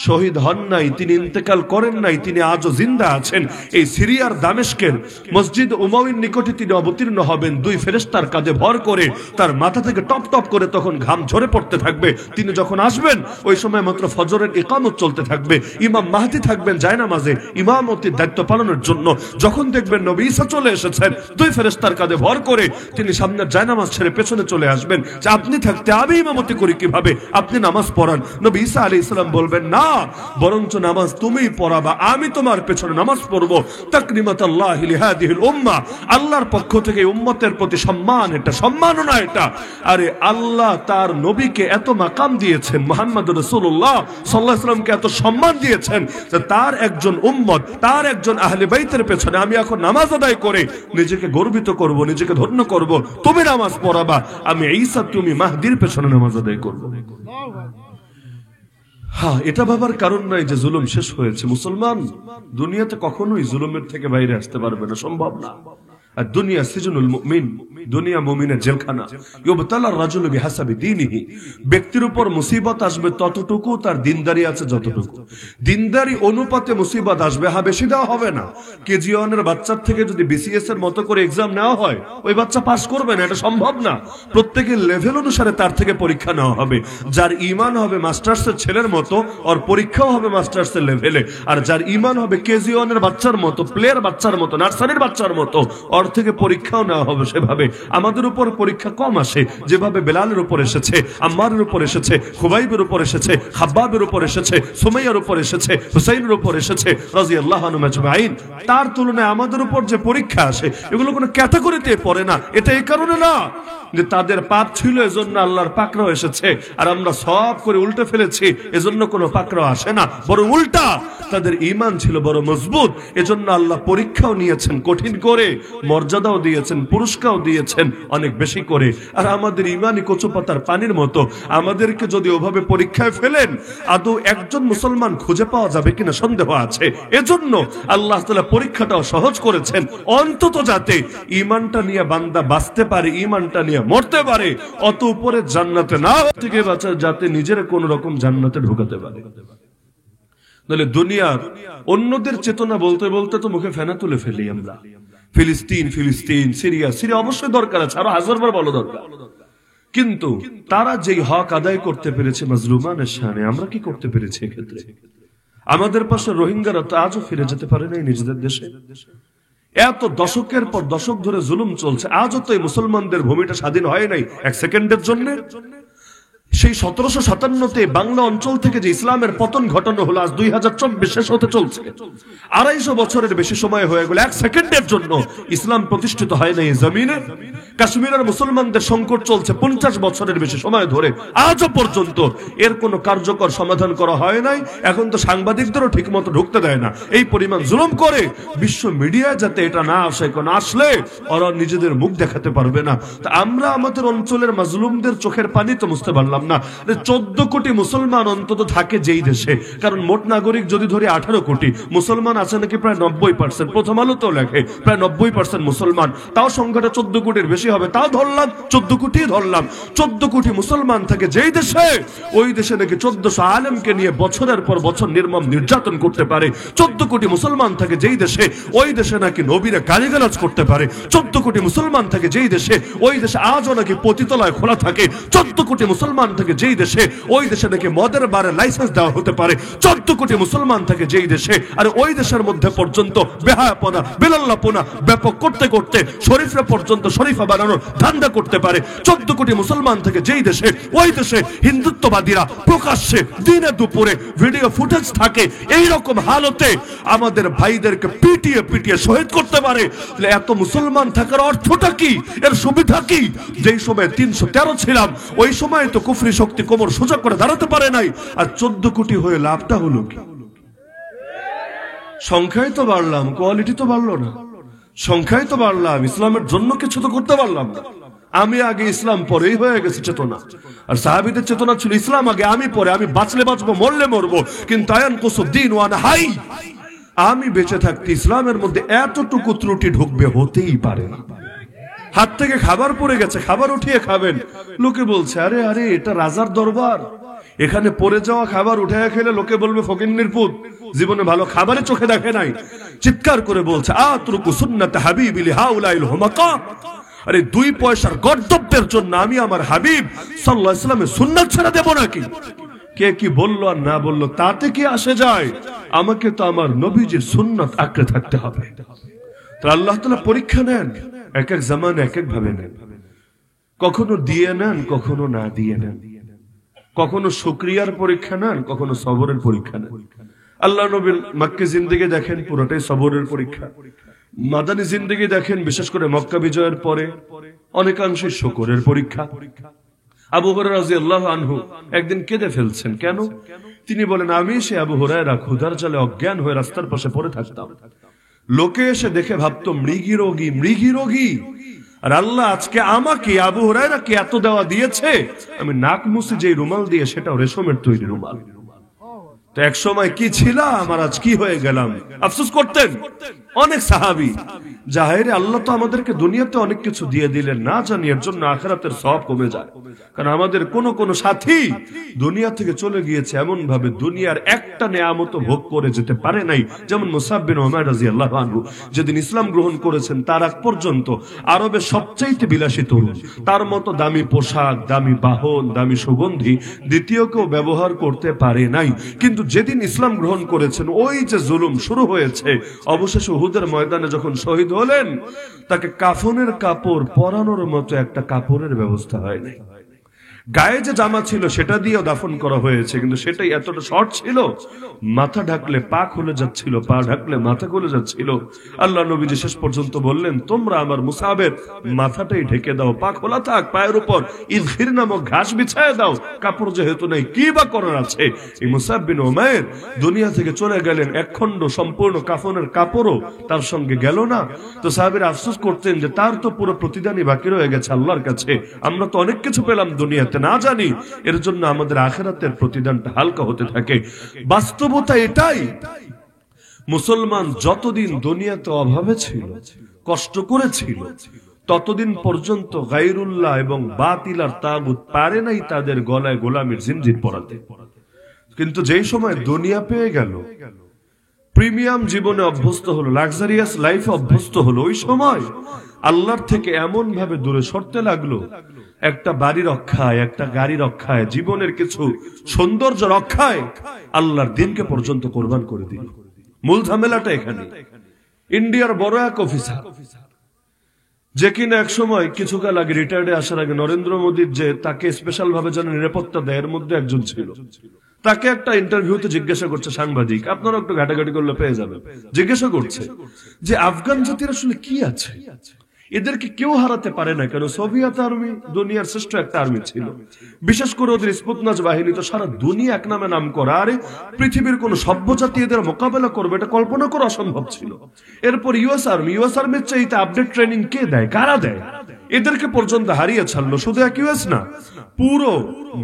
শহীদ হন নাই, তিনি ইন্তেকাল করেন নাই, তিনি আজও জিন্দা আছেন। এই সিরিয়ার দামেস্কের মসজিদ উমাউইর নিকটে তিনি অবতীর্ণ হবেন, দুই ফেরেশতার কাঁধে ভর করে, তার মাথা থেকে টপ টপ করে তখন ঘাম ঝরে পড়তে থাকবে। তিনি যখন আসবেন ওই সময় মাত্র ফজরের ইকামত চলতে থাকবে, ইমাম মাহদি থাকবেন জায়নামাজে ইমামতির দায়িত্ব পালনের জন্য। যখন দেখবেন নবী ঈসা চলে এসেছেন, দুই ফেরেশতার কাঁধে ভর করে তিনি সামনের জায়নামাজ ছেড়ে পেছনে চলে আসবেন, যে আপনি থাকতে আমি ইমামতি করি কিভাবে, আপনি নামাজ পড়ান। নবী ঈসা আলাইহিস সালাম বলবেন, না, বরঞ্চ নামাজ তুমিই পড়াবা, আমি তোমার পেছনে নামাজ পড়বো। তাকরিমাতাল্লাহি লিহাদিহিল উম্মাহ, আল্লাহর পক্ষ থেকে উম্মতের প্রতি সম্মান, এটা সম্মাননা এটা। আরে আল্লাহ তার নবীকে এত মাকাম দিয়েছেন, মুহাম্মদুর রাসূলুল্লাহ সাল্লাল্লাহু আলাইহি ওয়াসাল্লামকে এত সম্মান দিয়েছেন, যে তার একজন উম্মত, তার একজন আহলে বাইতের পেছনে আমি এখন নামাজ আদায় করে নিজেকে গর্বিত করব, নিজেকে ধন্য করব। তুমি নামাজ পড়াবা, আমি ঈসা তুমি মাহদির পেছনে নামাজ আদায় করব। হ্যাঁ, এটা ভাবার কারণ নাই যে জুলুম শেষ হয়েছে। মুসলমান দুনিয়াতে কখনোই জুলুমের থেকে বাইরে আসতে পারবে না, সম্ভব না। আর দুনিয়া সিজনুল মুমিন, দুনিয়া মুমিনের জেলখানা। ইউবতালার রাজুলু বিহাসাবি দীনিহি, ব্যক্তির উপর মুসিবত আসবে ততটুকু তার দিনদারি আছে যতটুকু। দিনদারি অনুপাতে মুসিবত আসবে, হ্যাঁ বেশি দেওয়া হবে না। কেজি ওয়ানের বাচ্চার থেকে যদি বিসিএস এর মতো করে এক্সাম নেওয়া হয়, ওই বাচ্চা পাস করবে না, এটা সম্ভব না। প্রত্যেকের লেভেল অনুসারে তার থেকে পরীক্ষা নেওয়া হবে। যার ঈমান হবে মাস্টার্সের ছেলের মতো, ওর পরীক্ষাও হবে মাস্টার্সের লেভেলে। আর যার ঈমান হবে কেজি ওয়ানের বাচ্চার মতো, প্লেয়ার বাচ্চার মতো, নার্সারির বাচ্চার মতো, ওর থেকে পরীক্ষাও নেওয়া হবে সেভাবে। আমাদের উপর পরীক্ষা কম আসে, যেভাবে বেলালের উপর এসেছে, আম্মারের উপর এসেছে, খুবাইবের উপর এসেছে, খাব্বাবের উপর এসেছে, সুমাইয়ার উপর এসেছে, হুসাইনের উপর এসেছে রাদিয়াল্লাহু আনহুম আজমাইন। তার তুলনায় আমাদের উপর যে পরীক্ষা আসে, এগুলো কোনো ক্যাটাগরিতে পড়ে না। এটা এই কারণে না যে তাদের পাপ ছিল এজন্য আল্লাহর পাকড়াও এসেছে, আর আমরা সব করে উল্টে ফেলেছি এজন্য কোনো পাকড়াও আসে না। বরং উল্টা, তাদের ঈমান ছিল বড় মজবুত, এজন্য আল্লাহ পরীক্ষাও নিয়েছেন কঠিন করে, মর্যাদাও দিয়েছেন, পুরস্কারও দিয়েছেন অনেক বেশি করে। আর আমাদের ঈমানই কচু পাতার পানির মতো, আমাদেরকে যদি ওভাবে পরীক্ষায় ফেলেন, আদৌ একজন মুসলমান খুঁজে পাওয়া যাবে কিনা সন্দেহ আছে। এজন্য আল্লাহ তাআলা পরীক্ষাটাও সহজ করেছেন, অন্তত যাতে ঈমানটা নিয়ে বান্দা বাঁচতে পারে, ঈমানটা নিয়ে মরতে পারে, অত উপরে জান্নাতে না থেকে বাঁচা, যাতে নিজের কোন রকম জান্নাতে ঢোকাতে পারে। তাহলে দুনিয়ার অন্যদের চেতনা বলতে বলতে তো মুখে ফেনা তুলে ফেলি আমরা। ফিলিস্তিন, ফিলিস্তিন, সিরিয়া, সিরিয়া অবশ্যই দরকার আছে, আরো হাজারবার বলো দরকার। কিন্তু তারা যেই হক আদায় করতে পেরেছে মাজলুমানের শানে, আমরা কি করতে পেরেছি এক্ষেত্রে? আমাদের পাশে রোহিঙ্গারা তো আজও ফিরে যেতে পারে নাই নিজেদের দেশে। এত দশকের পর দশক ধরে জুলুম চলছে, আজও তো এই মুসলমানদের ভূমিটা স্বাধীন হয় নাই এক সেকেন্ডের জন্য। সেই 1757-তে বাংলা অঞ্চল থেকে যে ইসলামের পতন ঘটানো হলো, আজ 2024 শেষ হতে চলছে। 250 বছরের বেশি সময় হয়ে গেল, এক সেকেন্ডের জন্য ইসলাম প্রতিষ্ঠিত হয় না এই জমিনে। কাশ্মীরের মুসলমানদের সংকট চলছে 50 বছরের বেশি সময় ধরে, আজও পর্যন্ত এর কোনো কার্যকর সমাধান করা হয় নাই। এখন তো সাংবাদিকদেরও ঠিক মতো ঢুকতে দেয় না, এই পরিমাণ জুলুম করে। বিশ্ব মিডিয়া যাতে এটা না আসে, কোন আসলে ওরা নিজেদের মুখ দেখাতে পারবে না। তা আমরা আমাদের অঞ্চলের মাজলুমদের চোখের পানি তো মুছতে পারলাম না। 14 কোটি মুসলমান অন্তত থাকে যেই দেশে, কারণ মোট নাগরিক যদি ধরে 18 কোটি, মুসলমান আছে নাকি প্রায় 90%। প্রথম আলো তো লেখে প্রায় 90% মুসলমান, তাও সংখ্যাটা 14 কোটির বেশি হবে, তাও ধরলাম 14 কোটি ধরলাম। 14 কোটি মুসলমান থাকে যেই দেশে, ওই দেশে নাকি 1400 আলেমকে নিয়ে বছরের পর বছর নির্মম নির্যাতন করতে পারে। 14 কোটি মুসলমান থাকে যেই দেশে, ওই দেশে নাকি নবীরা গালিগালাজ করতে পারে। 14 কোটি মুসলমান থাকে যেই দেশে, ওই দেশে আজও নাকি পতিতলায় খোলা থাকে। 14 কোটি মুসলমান থেকে যেই দেশে, ওই দেশে নাকি মদের বারে লাইসেন্স দেওয়া হতে পারে। 14 কোটি মুসলমান থাকে যেই দেশে, আর ওই দেশের মধ্যে পর্যন্ত বেহায়াপনা বেলাল্লাপনা ব্যাপক করতে করতে শরীফরা পর্যন্ত শরীফা বানানোর ধান্দা করতে পারে। 14 কোটি মুসলমান থেকে যেই দেশে, ওই দেশে হিন্দুত্ববাদীরা প্রকাশ্যে দিনে দুপুরে ভিডিও ফুটেজ থাকে। এই রকম হালতে আমাদের ভাইদেরকে পিটিয়ে পিটিয়ে শহীদ করতে পারে। এত মুসলমান থাকার অর্থটা কি, এর সুবিধা কি? যেই সময় 313 ছিলাম, ওই সময় তো কুফরি শক্তি কোমর সোজা করে দাঁড়াতে পারে নাই, আর 14 কোটি হয়ে লাভটা হলো কি? সংখ্যায় তো বাড়লাম, কোয়ালিটি তো বাড়লো না। সংখ্যায় তো বাড়লাম, ইসলামের জন্য কিছু তো করতে পারলাম না। আমি আগে, ইসলাম পরেই হয়ে গেছে চেতনা। আর সাহাবীদের চেতনা ছিল ইসলাম আগে, আমি পরে, আমি বাঁচলে বাঁচবো, মরলে মরবো, কিন্তু আয়ান কুসুদ্দিন ওয়ানা হাই, আমি বেঁচে থাকতে ইসলামের মধ্যে এতটুকু ত্রুটি ঢুকবে হতেই পারে না। হাত থেকে খাবার পড়ে গেছে, খাবার উঠিয়ে খাবেন, লোকে বলছে আরে আরে এটা রাজার দরবার, এখানে পড়ে যাওয়া খাবার উঠায় খেলে লোকে বলবে ফকিন্নির পুত, জীবনে ভালো খাবারে চোখে দেখে নাই। চিৎকার করে বলছে আতরুকু সুন্নাত হাবিবি লিহাউলাইল হুমাকা, আরে 2 পয়সার গর্দব্যের জন্য আমি আমার হাবিব সাল্লাল্লাহু আলাইহি ওয়াসাল্লামের সুন্নাত ছেড়ে দেব নাকি? কে কি বললো আর না বললো তাতে কি আসে যায়? আমাকে তো আমার নবীজির সুন্নাত আঁকড়ে থাকতে হবে। তো আল্লাহ তাআলা পরীক্ষা নেন, এক এক জামানে এক এক ভাবে নেন। কখনো দিয়ে নেন, কখনো না দিয়ে নেন। কখনো শুকরিয়ার পরীক্ষা নেন, কখনো সবরের পরীক্ষা নেন। আল্লাহ নবীর মক্কা জিন্দেগি দেখেন, পুরোটাই সবরের পরীক্ষা। মাদানী জিন্দেগি দেখেন, বিশেষ করে মক্কা বিজয়ের পরে অনেকাংশে শুকরের পরীক্ষা। আবু হুরায়রা রাদিয়াল্লাহু আনহু একদিন কেঁদে ফেলছেন। কেন? তিনি বলেন আমি সে আবু হুরায়রা ক্ষুধার জালে অজ্ঞান হয়ে রাস্তার পাশে পড়ে থাকতাম, লোকে এসে দেখে ভাবতো মৃগী রোগী, মৃগী রোগী। আর আল্লাহ আজকে আমাকে আবু হুরায়রাকে এত দেওয়া দিয়েছে, আমি নাক মুছে যে রুমাল দিয়ে, সেটাও রেশমের তৈরি রুমাল। তো এক সময় কি ছিলাম আর আজ কি হয়ে গেলাম, আফসোস করতেন অনেক সাহাবী। জাহেরে আল্লাহ তো আমাদেরকে দুনিয়াতে অনেক কিছু দিয়ে দিলেন, না জানি এর জন্য আখিরাতের সওয়াব কমে যায়। কারণ আমাদের কোন সাথী দুনিয়া থেকে চলে গিয়েছে এমন ভাবে দুনিয়ার একটা নেয়ামত ভোগ করে যেতে পারে নাই। যেমন মুসআব বিন উমাইর রাদিয়াল্লাহু আনহু যেদিন ইসলাম গ্রহণ করেছেন, তার আগ পর্যন্ত আরবের সবচাইতে বিলাসী তরুণ, তার মতো দামি পোশাক, দামি বাহন, দামি সুগন্ধি দ্বিতীয় কেউ ব্যবহার করতে পারে নাই। কিন্তু যেদিন ইসলাম গ্রহণ করেছেন, ওই যে জুলুম শুরু হয়েছে, অবশেষে উহুদের ময়দানে যখন শহীদ হলেন, তাকে কাফনের কাপড় পরানোর মতো একটা কাপড়ের ব্যবস্থা হয় নাই। গায়ে যে জামা ছিল সেটা দিয়েও দাফন করা হয়েছে, কিন্তু সেটাই এতটা শর্ট ছিল, মাথা ঢাকলে পা খুলে যাচ্ছিল, পা ঢাকলে মাথা খুলে যাচ্ছিল। আল্লাহ নবীজি শেষ পর্যন্ত বললেন তোমরা আমার মুসাবের মাথাটাই ঢেকে দাও, পা খোলা থাক, পায়ের উপর ইযখির নামক ঘাস বিছায় দাও, কাপড় যেহেতু নাই কি বা করার আছে। এই মুসআব বিন উমাইর দুনিয়া থেকে চলে গেলেন, একখণ্ড সম্পূর্ণ কাফনের কাপড়ও তার সঙ্গে গেল না। তো সাহাবীরা আফসোস করতেন যে তার তো পুরো প্রতিদানই বাকি রয়ে গেছে আল্লাহর কাছে, আমরা তো অনেক কিছু পেলাম দুনিয়াতে না জানি, এর জন্য আমাদের আখিরাতের প্রতিদানটা হালকা হতে থাকে। বাস্তবতা এটাই, মুসলমান যতদিন দুনিয়াতে অভাবে ছিল, কষ্ট করেছিল, ততদিন পর্যন্ত গায়রুল্লাহ এবং বাতিল আর তাগুত পারে নাই তাদের গলায় গোলামির জিনজির পরাতে। কিন্তু যেই সময় দুনিয়া পেয়ে গেল, প্রিমিয়াম জীবনে অভ্যস্ত হলো, লাক্সারিয়াস লাইফে অভ্যস্ত হলো, ওই সময় আল্লাহর থেকে এমন ভাবে দূরে সরতে লাগলো, একটা বাড়ি রক্ষায়, একটা গাড়ি রক্ষায়, জীবনের কিছু সৌন্দর্য রক্ষায় আল্লাহর দিনকে পর্যন্ত কোরবান করে দিল। মূল ঝামেলাটা এখানে। ইন্ডিয়ার বড় এক অফিসার, যে কিনা এক সময় কিছুকাল আগে রিটায়ার্ডে আসার আগে নরেন্দ্র মোদীর যে তাকে স্পেশাল ভাবে যেন নিরাপত্তা দেয়, এর মধ্যে একজন ছিল। তাকে একটা ইন্টারভিউতে জিজ্ঞাসা করছে সাংবাদিক, আপনারা একটু ঘাটাঘাটি করলে পেয়ে যাবেন, জিজ্ঞাসা করছে যে আফগান জাতির আসলে কি আছে, এদেরকে কেউ হারাতে পারে না কেন? সোভিয়েত আর্মি দুনিয়ার শ্রেষ্ঠ একটা আর্মি ছিল, বিশেষ করে ওদের স্পুতনাজ বাহিনী তো সারা দুনিয়া এক নামে নাম করা। আরে পৃথিবীর কোন সভ্য জাতি এদের মোকাবেলা করবে এটা কল্পনা করা অসম্ভব ছিল। এরপর ইউএস আর্মির চাইতে আপডেট ট্রেনিং কে দেয়, কারা দেয়? এদেরকে পর্যন্ত হারিয়ে ছাড়লো। শুধু এক ইউএস না, পুরো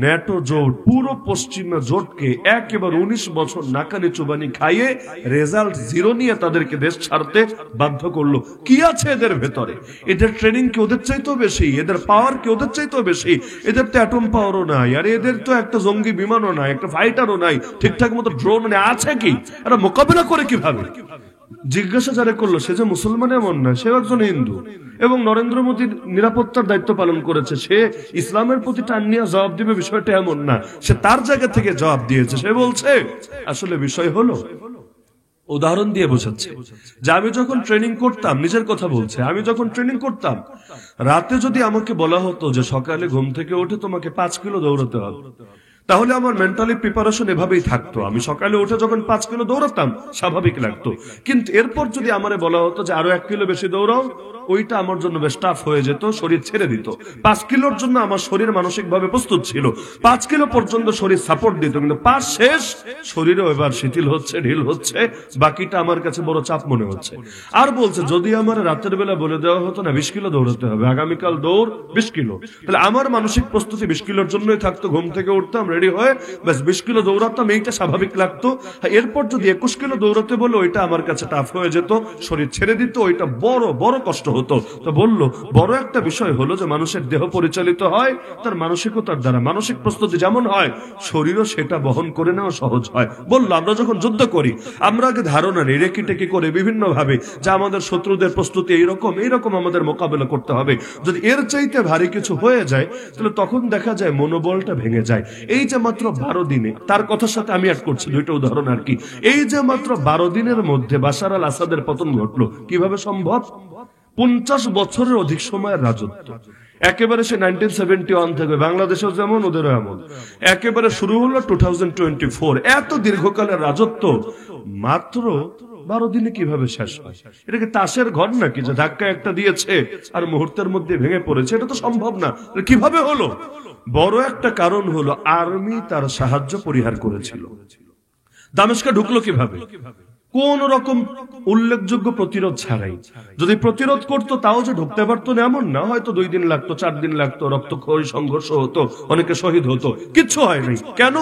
ন্যাটো জোট, পুরো পশ্চিমা জোটকে একেবারে 19 বছর নাকানি চুবানি খাইয়ে রেজাল্ট 0 নিয়ে তাদেরকে দেশ ছাড়তে বাধ্য করলো। কি আছে এদের ভেতরে? এদের ট্রেনিং কি ওদের চাইতেও বেশি, এদের পাওয়ার কি ওদের চাইতেও বেশি? এদের তো অ্যাটম পাওয়ারও নাই, আর এদের তো একটা জঙ্গি বিমানও নাই, একটা ফাইটারও নাই, ঠিকঠাক মতো ড্রোন নেই, আছে কি? এরা মোকাবিলা করে কিভাবে? জিজ্ঞাসা যারা করলো সে যে মুসলমান এমন না, সে একজন হিন্দু এবং নরেন্দ্র মোদীর নিরাপত্তার দায়িত্ব পালন করেছে, সে ইসলামের প্রতি টান নিয়ে জবাব দিবে বিষয়টা এমন না, সে তার জায়গা থেকে জবাব দিয়েছে। সে বলছে আসলে বিষয় হলো, উদাহরণ দিয়ে বোঝাচ্ছে যে আমি যখন ট্রেনিং করতাম, নিজের কথা বলছে, আমি যখন ট্রেনিং করতাম রাতে যদি আমাকে বলা হতো যে সকালে ঘুম থেকে উঠে তোমাকে 5 কিলো দৌড়াতে হবে, তাহলে আমার মেন্টালি প্রিপারেশন এভাবেই থাকতো। আমি সকালে উঠে যখন 5 কিলো দৌড়াতাম স্বাভাবিক লাগতো, কিন্তু এরপর যদি আমারে বলা হতো যে আরো 1 কিলো বেশি দৌড়াও, ওইটা আমার জন্য বেশ টাফ হয়ে যেত, শরীর ছেড়ে দিত। 5 কিলোর জন্য আমার শরীর মানসিক ভাবে প্রস্তুত ছিল, 5 কিলো পর্যন্ত শরীর সাপোর্ট দিত, কিন্তু 5 শেষ শরীরও এবার শিথিল হচ্ছে, ঢিল হচ্ছে, বাকিটা আমার কাছে বড় চাপ মনে হচ্ছে। আর বলছে যদি আমার রাতের বেলা বলে দেওয়া হতো না 20 কিলো দৌড়াতে হবে, আগামীকাল দৌড় 20 কিলো, তাহলে আমার মানসিক প্রস্তুতি 20 কিলোর জন্যই থাকতো। ঘুম থেকে উঠতাম, রেডি হয়ে ব্যাস 20 কিলো দৌড়াতাম, এইটা স্বাভাবিক লাগতো। এরপর যদি 21 কিলো দৌড়াতে বলে ওইটা আমার কাছে টাফ হয়ে যেত, শরীর ছেড়ে দিত, ওইটা বড় বড় কষ্ট হতো। তো বললো বড় একটা বিষয় হলো যে মানুষের দেহ পরিচালিত হয় তার মানসিকতার দ্বারা, মানসিক প্রস্তুতি যেমন হয় শরীরও সেটা বহন করে নেওয়া সহজ হয়। বললো আমরা যখন যুদ্ধ করি আমরা আগে ধারণা নেই, রেকি টেকি করে বিভিন্ন ভাবে যে আমাদের শত্রুদের প্রস্তুতি এইরকম এইরকম আমাদের মোকাবেলা করতে হবে, যদি এর চাইতে ভারী কিছু হয়ে যায় তাহলে তখন দেখা যায় মনোবলটা ভেঙে যায়। এই যে মাত্র 12 দিনে, তার কথার সাথে আমি অ্যাড করছি দুইটা উদাহরণ আর কি, এই যে মাত্র 12 দিনের মধ্যে বাশার আল আসাদের পতন ঘটলো, কিভাবে সম্ভব? 50 বছরের অধিক সময়ের রাজত্ব, একেবারে সে 1971 থেকে বাংলাদেশেও যেমন ওদেরও এমন, একেবারে শুরু হলো 2024, এত দীর্ঘকালের রাজত্ব মাত্র 12 দিনে কিভাবে শেষ হয়? এটা কি তাসের ঘর নাকি যে ধাক্কা একটা দিয়েছে আর মুহূর্তের মধ্যে ভেঙে পড়েছে? এটা তো সম্ভব না। কিভাবে হলো? বড় একটা কারণ হলো আর্মি তার সাহায্য পরিহার করেছিল। দামেস্কে ঢুকলো কিভাবে? কোন রকম উল্লেখযোগ্য প্রতিরোধ ছাড়াই। যদি প্রতিরোধ করতো তাও যে ঢুকতে পারতো না এমন না, হয়তো 2 দিন লাগতো, 4 দিন লাগতো, রক্তক্ষয়ী সংঘর্ষ হতো, অনেকে শহীদ হতো, কিচ্ছু হয় নাই। কেন?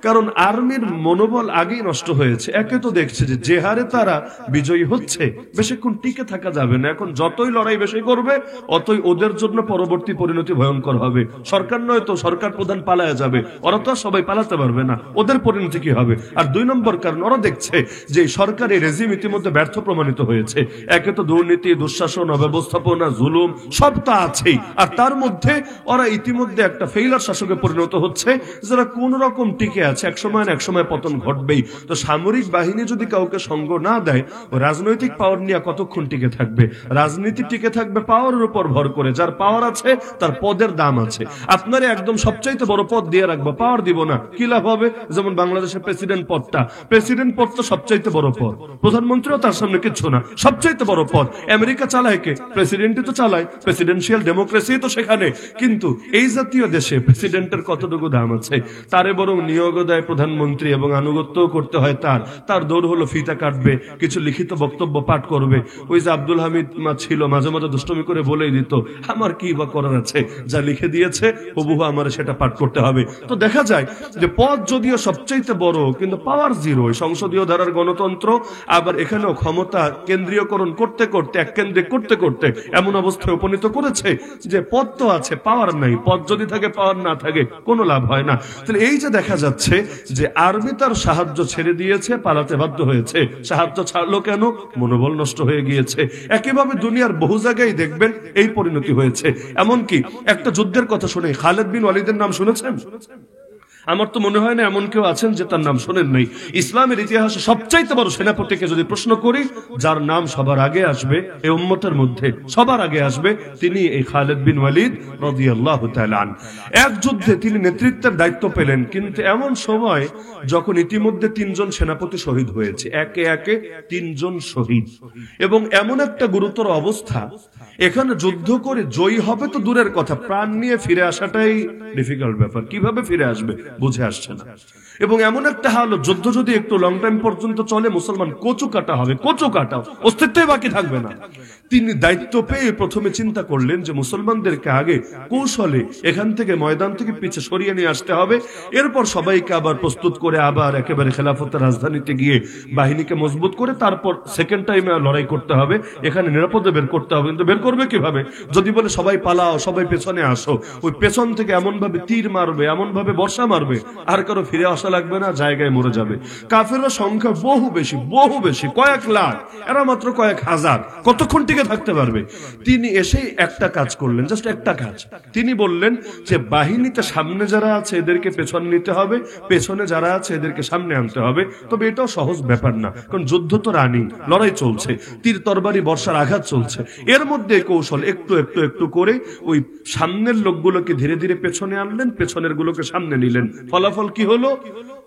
কারণ আর্মির মনোবল আগেই নষ্ট হয়েছে। একে তো দেখছে যে হারে তারা বিজয়ী হচ্ছে, বেশিক্ষণ টিকে থাকা যাবে না, এখন যতই লড়াই বেশি করবে অতই ওদের জন্য পরবর্তী পরিণতি ভয়ঙ্কর হবে। সরকার নয় তো সরকার প্রধান পালায়া যাবে, ওরা তো সবাই পালাতে পারবে না, ওদের পরিণতি কি হবে? আর 2 নম্বর কারণ ওরা দেখছে যে সরকারি রেজিম ইতিমধ্যে ব্যর্থ প্রমাণিত হয়েছে। একে তো দুর্নীতি, দুঃশাসন, অব্যবস্থাপনা, জুলুম সব তো আছেই, আর তার মধ্যে ওরা ইতিমধ্যে একটা ফেইলার শাসকে পরিণত হচ্ছে যারা কোন রকম টিকে আছে, একসময় না একসময় পতন ঘটবেই। তো সামরিক বাহিনী যদি কাউকে সঙ্গ না দেয়, রাজনৈতিক পাওয়ার নিয়ে কতক্ষণ টিকে থাকবে? রাজনীতি টিকে থাকবে পাওয়ারের উপর ভর করে, যার পাওয়ার আছে তার পদের দাম আছে। আপনারা একদম সবচাইতে বড় পদ দিয়ে রাখবো, পাওয়ার দিব না, কি লাভ হবে? যেমন বাংলাদেশের প্রেসিডেন্ট পদটা, প্রেসিডেন্ট পদ তো সবচাইতে বড় পদ, প্রধানমন্ত্রীও তার সামনে কিচ্ছু না, সবচাইতে বড় পদ। আমেরিকা চালায় কে? প্রেসিডেন্টই তো চালায়, প্রেসিডেন্সিয়াল ডেমোক্রেসি তো সেখানে। কিন্তু এই জাতীয় দেশে প্রেসিডেন্টের কতটুকু দাম আছে? তারে বরং নিয়োগ দেয় প্রধানমন্ত্রী এবং আনুগত্য করতে হয় তার দৌড় হলো ফিতা কাটবে, কিছু লিখিত বক্তব্য পাঠ করবে। ওই যে আব্দুল হামিদ ছিল মাঝে মাঝে দুষ্টমি করে বলেই দিত আমার কি বা করার আছে, যা লিখে দিয়েছে হুবহু আমার সেটা পাঠ করতে হবে। তো দেখা যায় যে পদ যদিও সবচাইতে বড় কিন্তু পাওয়ার জিরো। সংসদীয় ধারার গণতন্ত্র, আবার এখানেও ক্ষমতা কেন্দ্রীয়করণ করতে করতে, এক কেন্দ্রিক করতে করতে এমন অবস্থায় উপনীত করেছে যে পদ তো আছে, পাওয়ার নাই। পদ যদি থাকে, পাওয়ার না থাকে, কোনো লাভ হয় না। তাহলে এই যে দেখা যাচ্ছে যে আর্মি তার সাহায্য ছেড়ে দিয়েছে, পালাতে বাধ্য হয়েছে। সাহায্য ছাড়লো কেন? মনোবল নষ্ট হয়ে গিয়েছে। একইভাবে দুনিয়ার বহু জায়গায় দেখবেন এই পরিণতি হয়েছে। এমনকি একটা যুদ্ধের কথা শুনে, খালেদ বিন ওয়ালিদের নাম শুনেছেন? আমার তো মনে হয় না এমন কেউ আছেন যে তার নাম শোনেন নাই। ইসলামের ইতিহাসে সবচাইতে বড় সেনাপতিকে যদি প্রশ্ন করি, যার নাম সবার আগে আসবে এই উম্মতের মধ্যে, সবার আগে আসবে, তিনি এই খালেদ বিন ওয়ালিদ রাদিয়াল্লাহু তাআলা আনহু। এক যুদ্ধে তিনি নেতৃত্বের দায়িত্ব পেলেন, কিন্তু এমন সময় যখন ইতিমধ্যে 3 জন সেনাপতি শহীদ হয়েছে, একে একে 3 জন শহীদ, এবং এমন একটা গুরুতর অবস্থা, এখানে যুদ্ধ করে জয়ী হবে তো দূরের কথা, প্রাণ নিয়ে ফিরে আসাটাই ডিফিকাল্ট ব্যাপার। কিভাবে ফিরে আসবে বুঝে আসছে না। এবং এমন একটা হাল, যুদ্ধ যদি একটু লং টাইম পর্যন্ত চলে, মুসলমান কচু কাটা হবে, কচু কাটা, অস্তিত্বই বাকি থাকবে না। তিনি দায়িত্ব পেয়ে প্রথমে চিন্তা করলেন যে মুসলমানদেরকে আগে কৌশলে এখান থেকে, ময়দান থেকে পিছে সরিয়ে নিয়ে আসতে হবে, এরপর সবাইকে আবার প্রস্তুত করে আবার একেবারে খেলাফতের রাজধানীতে গিয়ে বাহিনীকে মজবুত করে তারপর সেকেন্ড টাইমে লড়াই করতে হবে, এখানে নিরাপদে বের করতে হবে। কিন্তু বের করবে কিভাবে? যদি বলে সবাই পালাও, সবাই পেছনে আসো, ওই পেছন থেকে এমন ভাবে তীর মারবে, এমন ভাবে বর্ষা মারবে মারবে, আর কারো ফিরে আসা লাগবে না, জায়গায় মরে যাবে। কাফেররা সংখ্যা বহু বেশি, কয়েক লাখ, এরা মাত্র কয়েক হাজার, কতক্ষণ টিকে থাকতে পারবে? তিনি এসেই একটা কাজ করলেন, জাস্ট একটা কাজ। তিনি বললেন যে বাহিনীতে সামনে যারা আছে এদেরকে পেছন নিতে হবে, পেছনে যারা আছে এদেরকে সামনে আনতে হবে। তবে এটাও সহজ ব্যাপার না, কারণ যুদ্ধ তো রানিং, লড়াই চলছে, তীর তরবারি বর্ষার আঘাত চলছে। এর মধ্যে কৌশল একটু করে ওই সামনের লোকগুলোকে ধীরে ধীরে পেছনে আনলেন, পেছনের গুলোকে সামনে নিলেন। ফলাফল কি হলো?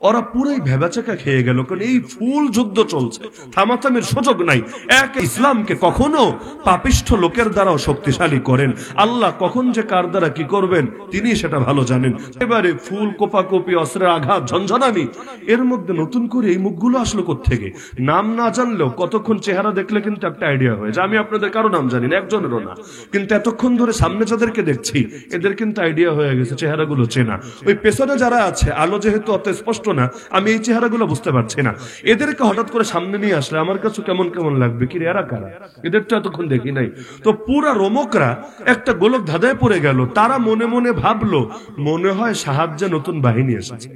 ওরা পুরাই ভেবাচাকা খেয়ে গেল, কারণ এই ফুল যুদ্ধ চলছে, থামাথামের সুযোগ নাই। এক ইসলামকে কখনো পাপিষ্ঠ লোকের দ্বারাও শক্তিশালী করেন আল্লাহ, কখন যে কার দ্বারা কি করবেন তিনি সেটা ভালো জানেন। এবারে ফুল কোপাকপি, অস্ত্রের আঘাত, ঝঞ্ঝনানি, এর মধ্যে নতুন করে এই মুখগুলো আসলো কোত্থেকে? নাম না জানলেও কতক্ষণ চেহারা দেখলে কিন্তু একটা আইডিয়া হয় যে আমি আপনাদের কারো নাম জানি না, একজনেরও না, কিন্তু এতক্ষণ ধরে সামনে যাদেরকে দেখছি এদের কিন্তু আইডিয়া হয়ে গেছে, চেহারাগুলো চেনা। ওই পেছনে যারা আছে, আলো যেহেতু অত স্পষ্ট না, আমি এই চেহারাগুলো বুঝতে পারছি না। এদেরকে হঠাৎ করে সামনে নিয়ে আসলে আমার কাছে কেমন কেমন লাগবে, কি রে এরা কারা, এদের তো এতক্ষণ দেখি নাই। তো পুরা রোমকরা একটা গোলক ধাঁধায় পড়ে গেল। তারা মনে মনে ভাবলো মনে হয় সাহায্যে নতুন বাহিনী এসেছে।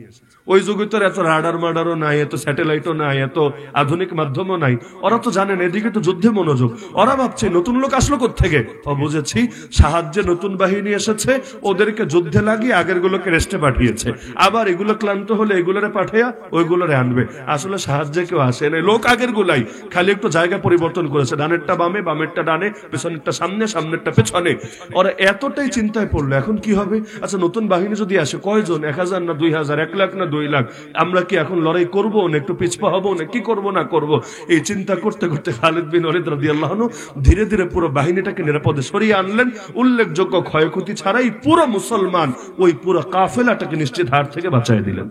ওই যুগে তো এত রাডার মার্ডারও নাই, এত স্যাটেলাইটও নাই, এত আধুনিক মাধ্যমও নাই। ওরা তো জানেন এদিকে তো যুদ্ধে মনোযোগ। ওরা ভাবছে নতুন লোক আসলো কোত্থেকে? বুঝেছি, সাহায্যে নতুন বাহিনী এসেছে, ওদেরকে যুদ্ধে লাগিয়ে আগের গুলোকে রেস্টে পাঠিয়েছে, আবার এগুলো ক্লান্ত হলে এগুলোরে পাঠাইয়া ওইগুলোরে আনবে। আসলে সাহায্যে কেউ আসে নাই, লোক আগের গুলাই, খালি একটু জায়গা পরিবর্তন করেছে, ডানেরটা বামে, বামেরটা ডানে, পেছনেরটা সামনে, সামনেরটা পেছনে। ওরা এতটাই চিন্তায় পড়লো এখন কি হবে। আচ্ছা নতুন বাহিনী যদি আসে কয়জন, 1000 না 2000, 1 লাখ না 2 লাখ, আমরা কি এখন লড়াই করবো না একটু পিছপা হবো না, কি করবো না করবো, এই চিন্তা করতে করতে খালিদ বিন ওয়ালিদ রাদিয়াল্লাহু আনহু ধীরে ধীরে পুরো বাহিনীটাকে নিরাপদে সরিয়ে আনলেন। উল্লেখযোগ্য ক্ষয়ক্ষতি ছাড়াই পুরো মুসলমান ওই পুরো কাফেলাটাকে নিশ্চিত হার থেকে বাঁচিয়ে দিলেন।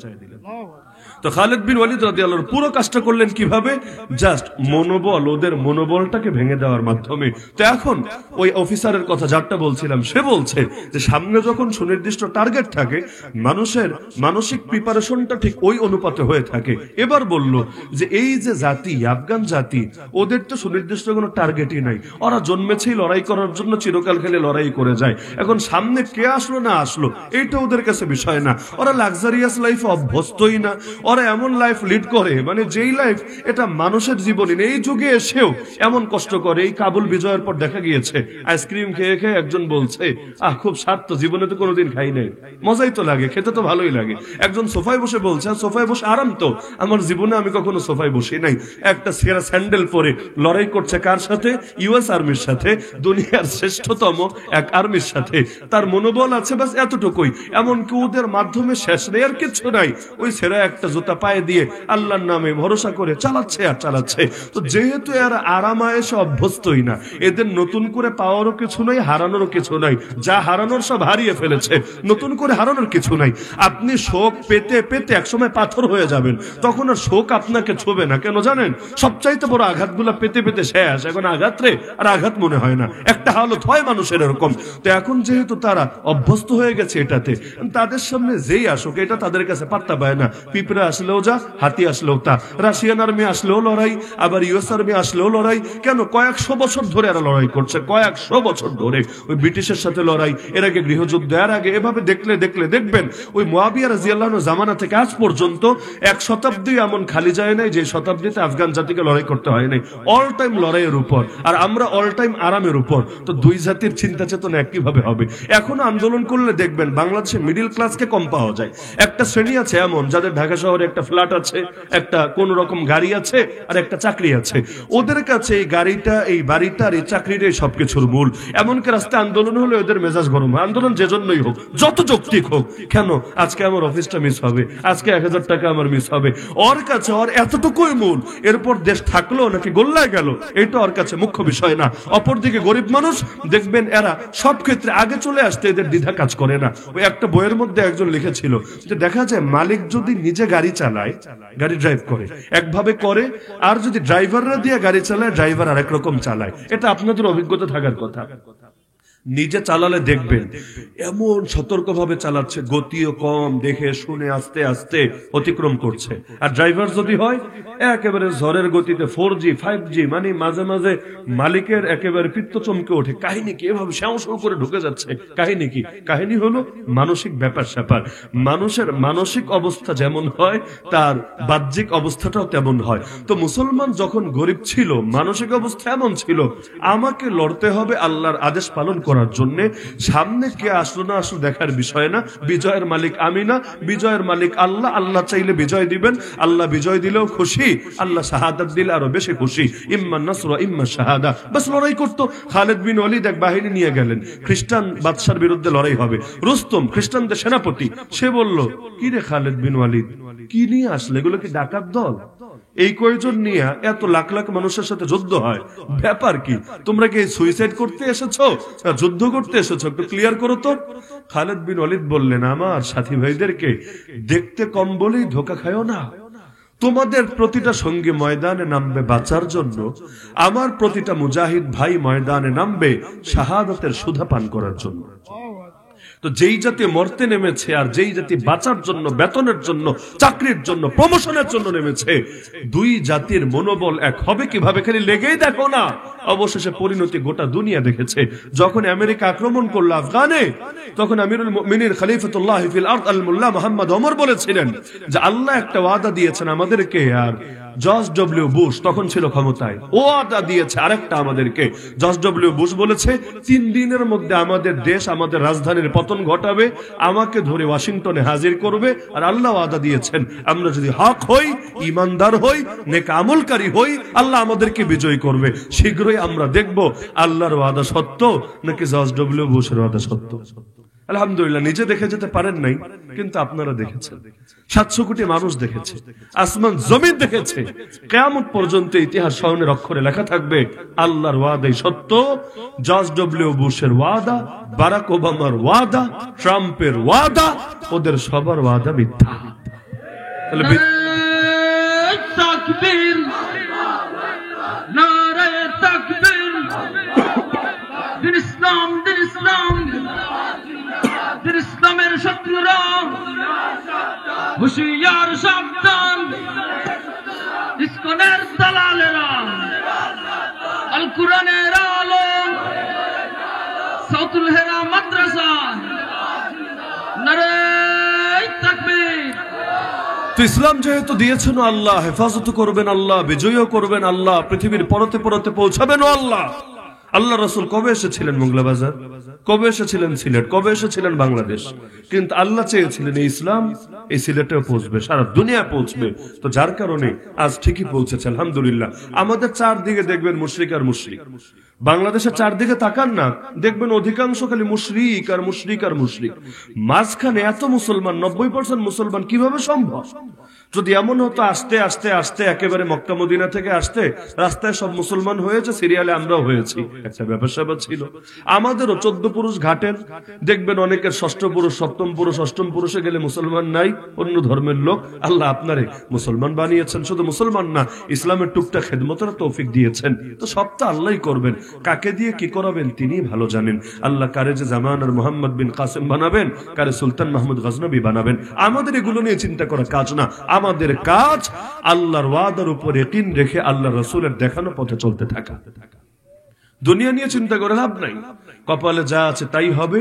তো খালিদ বিন ওয়ালিদ রাদিয়াল্লাহু পুরো কাজটা করলেন কিভাবে? জাস্ট মনোবল, ওদের মনোবলটাকে ভেঙে দেওয়ার মাধ্যমে। তো এখন ওই অফিসারের কথা যারটা বলছিলাম, সে বলছে যে সামনে যখন সুনির্দিষ্ট টার্গেট থাকে মানুষের মানসিক প্রিপারেশনটা ঠিক ওই অনুপাতে হয়ে থাকে। এবার বলল যে এই যে জাতি, আফগান জাতি, ওদের তো সুনির্দিষ্ট কোনো টার্গেটই নাই, ওরা জন্মেছেই লড়াই করার জন্য, চিরকাল খেলে লড়াই করে যায়। এখন সামনে কে আসলো না আসলো এইটা ওদের কাছে বিষয় না, ওরা লাক্সারিয়াস লাইফে অভ্যস্তই না, ওরা এমন লাইফ লিড করে মানে যেই লাইফ এটা মানুষের জীবনে এই যুগে এসেও এমন কষ্ট করে। এই কাবুল বিজয়ের পর দেখা গিয়েছে আইসক্রিম খেয়ে খেয়ে একজন বলছে খুব স্বাদ তো, জীবনে তো কোনোদিন খাই নাই, মজাই তো লাগে, খেতে তো ভালোই লাগে। একজন সোফায় বসে বলছে সোফায় বসে আরাম তো, আমার জীবনে আমি কখনো সোফায় বসি নাই। একটা সেরা স্যান্ডেল পরে লড়াই করছে কার সাথে? ইউএস আর্মির সাথে, দুনিয়ার শ্রেষ্ঠতম এক আর্মির সাথে। তার মনোবল আছে বাস এতটুকুই, এমনকি ওদের মাধ্যমে শেষ নেই, আর কিছু নাই। ওই সেরা একটা জুতা পায়ে দিয়ে আল্লাহর নামে ভরসা করে চালাচ্ছে আর চালাচ্ছে। তো যেহেতু এরা আরামায়েশে অভ্যস্তই না, এদের নতুন করে পাওয়ারও কিছু নাই, হারানোরও কিছু নাই, যা হারানোর সব হারিয়ে ফেলেছে, নতুন করে হারানোর কিছু নাই। আপনি শোক পেতে পেতে একসময় পাথর হয়ে যাবেন, তখন আর শোক আপনাকে ছোবে না। কেন জানেন? সবচাইতে বড় আঘাতগুলা পেতে পেতে শেষ, এখন আঘাত রে আর আঘাত মনে হয় না। একটা হালত হয় মানুষের এরকম। তো এখন যেহেতু তারা অভ্যস্ত হয়ে গেছে এটাতে, তাদের সামনে যেই আসুক এটা তাদের কাছে পাত্তা পায় না। পিঁপড়া আসলেও যা, হাতি আসলেও তা, রাশিয়ান আর্মি আসলেও লড়াই, আবার ইউএস আর্মি আসলেও লড়াই। কেন? কয়েকশো বছর ধরে এরা লড়াই করছে, কয়েকশো বছর ধরে ওই ব্রিটিশের সাথে লড়াই, এর আগে গৃহযুদ্ধ, এর আগে এভাবে দেখলে দেখলে দেখবেন ওই মুয়াবিয়া রাদিয়াল্লাহু আনহু জামানা থেকে আজ পর্যন্ত 1 শতাব্দী এমন খালি যায় নাই যে শতাব্দীতে আফগান জাতিকে লড়াই করতে হয় নাই। অল টাইম লড়াইয়ের উপর, আর আমরা অল টাইম আরামের উপর। তো দুই জাতির চিন্তা চেতনা একইভাবে হবে। এখনো আন্দোলন করলে দেখবেন বাংলাদেশে মিডিল ক্লাসকে কম পাওয়া যায়। একটা শ্রেণী আছে এমন যাদের ঢাকা শহরে একটা ফ্ল্যাট আছে, একটা কোন রকম গাড়ি আছে, আর একটা চাকরি আছে। ওদের কাছে এই গাড়িটা, এই বাড়িটা আর এই চাকরিটাই সবকিছুর মূল। এমনকি রাস্তায় আন্দোলন হলে ওদের মেজাজ গরম হয়। আন্দোলন যে জন্যই হোক, যত যৌক্তিক হোক, কেন আজকে আমার অফিসটা মিস হবে, আজকে 1000 টাকা আমার মিস হবে, ওর কাছে ওর এতটুকুই মূল। এরপর দেশ থাকলো নাকি গোল্লায় গেল এটা ওর কাছে মুখ্য বিষয় না। অপরদিকে গরিব মানুষ দেখবেন এরা সব ক্ষেত্রে আগে চলে আসতে এদের দ্বিধা কাজ করে না। ওই একটা বইয়ের মধ্যে একজন লিখেছিল যে দেখা যায় মালিক যদি নিজে গাড়ি চালায়, গাড়ি ড্রাইভ করে একভাবে করে, আর যদি ড্রাইভাররা দিয়ে গাড়ি চালায় ড্রাইভার আরেক রকম চালায়। এটা আপনাদের অভিজ্ঞতা থাকার কথা। নিজে চালালে দেখবেন এমন সতর্কভাবে চালাচ্ছে, গতিও কম, দেখে শুনে আস্তে আস্তে অতিক্রম করছে। আর ড্রাইভার যদি হয় একেবারে ঝড়ের গতিতে 4G 5G, মানে মাঝে মাঝে মালিকের একেবারে পিত্ত চমকে ওঠে, কাহিনী কি এভাবে শ্যাও করে ঢুকে যাচ্ছে, কাহিনী কি? কাহিনী হলো মানসিক ব্যাপার স্যাপার। মানুষের মানসিক অবস্থা যেমন হয় তার বাহ্যিক অবস্থাটাও তেমন হয়। তো মুসলমান যখন গরিব ছিল, মানসিক অবস্থা এমন ছিল, আমাকে লড়তে হবে আল্লাহর আদেশ পালন করার জন্য। সামনে কে আসলো না আসলো দেখার বিষয় না, বিজয়ের মালিক আমি না, বিজয়ের মালিক আল্লাহ। আল্লাহ চাইলে বিজয় দিবেন, আল্লাহ বিজয় দিলেও খুশি, আল্লাহ শাহাদাত দিলে আরো বেশি খুশি। ইম্মা নাসর ইম্মা শাহাদা। বাস লড়াই করতো। খালিদ বিন ওয়ালিদ এক বাহিনী নিয়ে গেলেন, খ্রিস্টান বাদশার বিরুদ্ধে লড়াই হবে। রুস্তম খ্রিস্টানদের সেনাপতি, সে বলল, কি রে খালিদ বিন ওয়ালিদ, কি নিয়ে আসলে? এগুলো কি ডাকাত দল? এই কয়জন নিয়ে এত লাখ লাখ মানুষের সাথে যুদ্ধ হয়, ব্যাপার কি? তোমরা কি সুইসাইড করতে এসেছো, যুদ্ধ করতে এসেছো? একটু ক্লিয়ার করো তো। খালিদ বিন ওয়ালিদ বললেন, আমার সাথী ভাইদেরকে দেখতে কম বলেই ধোঁকা খায়ও না। তোমাদের প্রতিটা সঙ্গী ময়দানে নামবে বাঁচার জন্য, আমার প্রতিটা মুজাহিদ ভাই ময়দানে নামবে শাহাদাতের সুধা পান করার জন্য। তো যেই জাতি মরতে নেমেছে আর যেই জাতি বাঁচার জন্য, বেতনের জন্য, চাকরির জন্য, প্রমোশনের জন্য নেমেছে, দুই জাতির মনোবল এক হবে কিভাবে? খালি লেগেই দেখো না, অবশেষে পরিণতি গোটা দুনিয়া দেখেছে। যখন আমেরিকা আক্রমণ করলো আফগানে, তখন আমিরুল মুমিনিন খলিফাতুল্লাহ ফিল আরদ আল মুল্লা মুহাম্মদ ওমর বলেছিলেন যে আল্লাহ একটা ওয়াদা দিয়েছেন আমাদেরকে, আর জর্জ ডব্লিউ বুশ তখন ছিল ক্ষমতায়, ও ওয়াদা দিয়েছে আরেকটা আমাদেরকে। জর্জ ডব্লিউ বুশ বলেছে 3 দিনের মধ্যে আমাদের দেশ, আমাদের রাজধানীর পতন ঘটাবে, আমাকে ধরে ওয়াশিংটনে হাজির করবে। আর আল্লাহ ওয়াদা দিয়েছেন আমরা যদি হক হই, ইমানদার হই, নেক আমলকারী হই, আল্লাহ আমাদেরকে বিজয় করবে। শীঘ্রই আমরা দেখব আল্লাহর ওয়াদা সত্য নাকি জর্জ ডব্লিউ বুশের ওয়াদা সত্য। আলহামদুলিল্লাহ, নিজে দেখে যেতে পারেন নাই, কিন্তু আপনারা দেখেছেন, 700 কোটি মানুষ দেখেছে, আসমান জমিন দেখেছে। কিয়ামত পর্যন্ত ইতিহাস স্বর্ণের অক্ষরে লেখা থাকবে আল্লাহর ওয়াদাই সত্য, জর্জ ডব্লিউ বুশের ওয়াদা, বারাক ওবামার ওয়াদা, ট্রাম্পের ওয়াদা, ওদের সবার ওয়াদা মিথ্যা। তাহলে তাকবীর, নারায়ে তাকবীর, দিন ইসলাম, দিন ইসলাম, দিন ইসলামের শত্রুরা হুঁশিয়ার সাবধান, ইসকনের দালালেরা, আল কুরআনের আলো, সাউতুল হেরা মাদ্রাসা, নারায়ে তাকবীর। তো ইসলাম যেহেতু দিয়েছেন আল্লাহ, হেফাজত করবেন আল্লাহ, বিজয়ও করবেন আল্লাহ, পৃথিবীর পরতে পরতে পৌঁছাবেন আল্লাহ। আল্লাহ রাসূল কবে এসেছিলেন মংলাবাজার? কবে এসেছিলেন সিলেট? কবে এসেছিলেন বাংলাদেশ? কিন্তু আল্লাহ চেয়েছিলেন এই ইসলাম এই সিলেটেও পৌঁছবে, সারা দুনিয়া পৌঁছবে। তো যার কারণে আজ ঠিকই পৌঁছেছে আলহামদুলিল্লাহ। আমাদের চারদিকে দেখবেন মুশরিক আর মুশরিক। বাংলাদেশের চারদিকে তাকান না, দেখবেন অধিকাংশ খালি মুশরিক আর মুশরিক আর মুশরিক। মাঝখানে এত মুসলমান, 90% মুসলমান, কিভাবে সম্ভব? যদি এমন হতো আস্তে আস্তে আস্তে একেবারে মক্কা মদিনা থেকে আসতে রাস্তায় সব মুসলমান হয়েছে, সিরিয়ালে আমরাও হয়েছি, একটা ব্যাপার স্যাপার ছিল। আমাদেরও 14 পুরুষ ঘাটেন, দেখবেন অনেকের 6ষ্ঠ পুরুষ, 7ম পুরুষ, 8ম পুরুষে গেলে মুসলমান নাই, অন্য ধর্মের লোক। আল্লাহ আপনারে মুসলমান বানিয়েছেন, শুধু মুসলমান না, ইসলামের টুকটাক খেদমতের তৌফিক দিয়েছেন। তো সবটা আল্লাহই করবেন, কাকে দিয়ে কি করাবেন তিনি ভালো জানেন। আল্লাহ কারে যে জামানার মোহাম্মদ বিন কাসেম বানাবেন, কারে সুলতান মাহমুদ গজনবী বানাবেন, আমাদের এগুলো নিয়ে চিন্তা করা কাজ না। আমাদের কাজ আল্লাহর ওয়াদার উপর ইয়াকিন রেখে আল্লাহ রাসূলের দেখানো পথে চলতে থাকা। দুনিয়া নিয়ে চিন্তা করে লাভ নাই, কপালে যা আছে তাই হবে।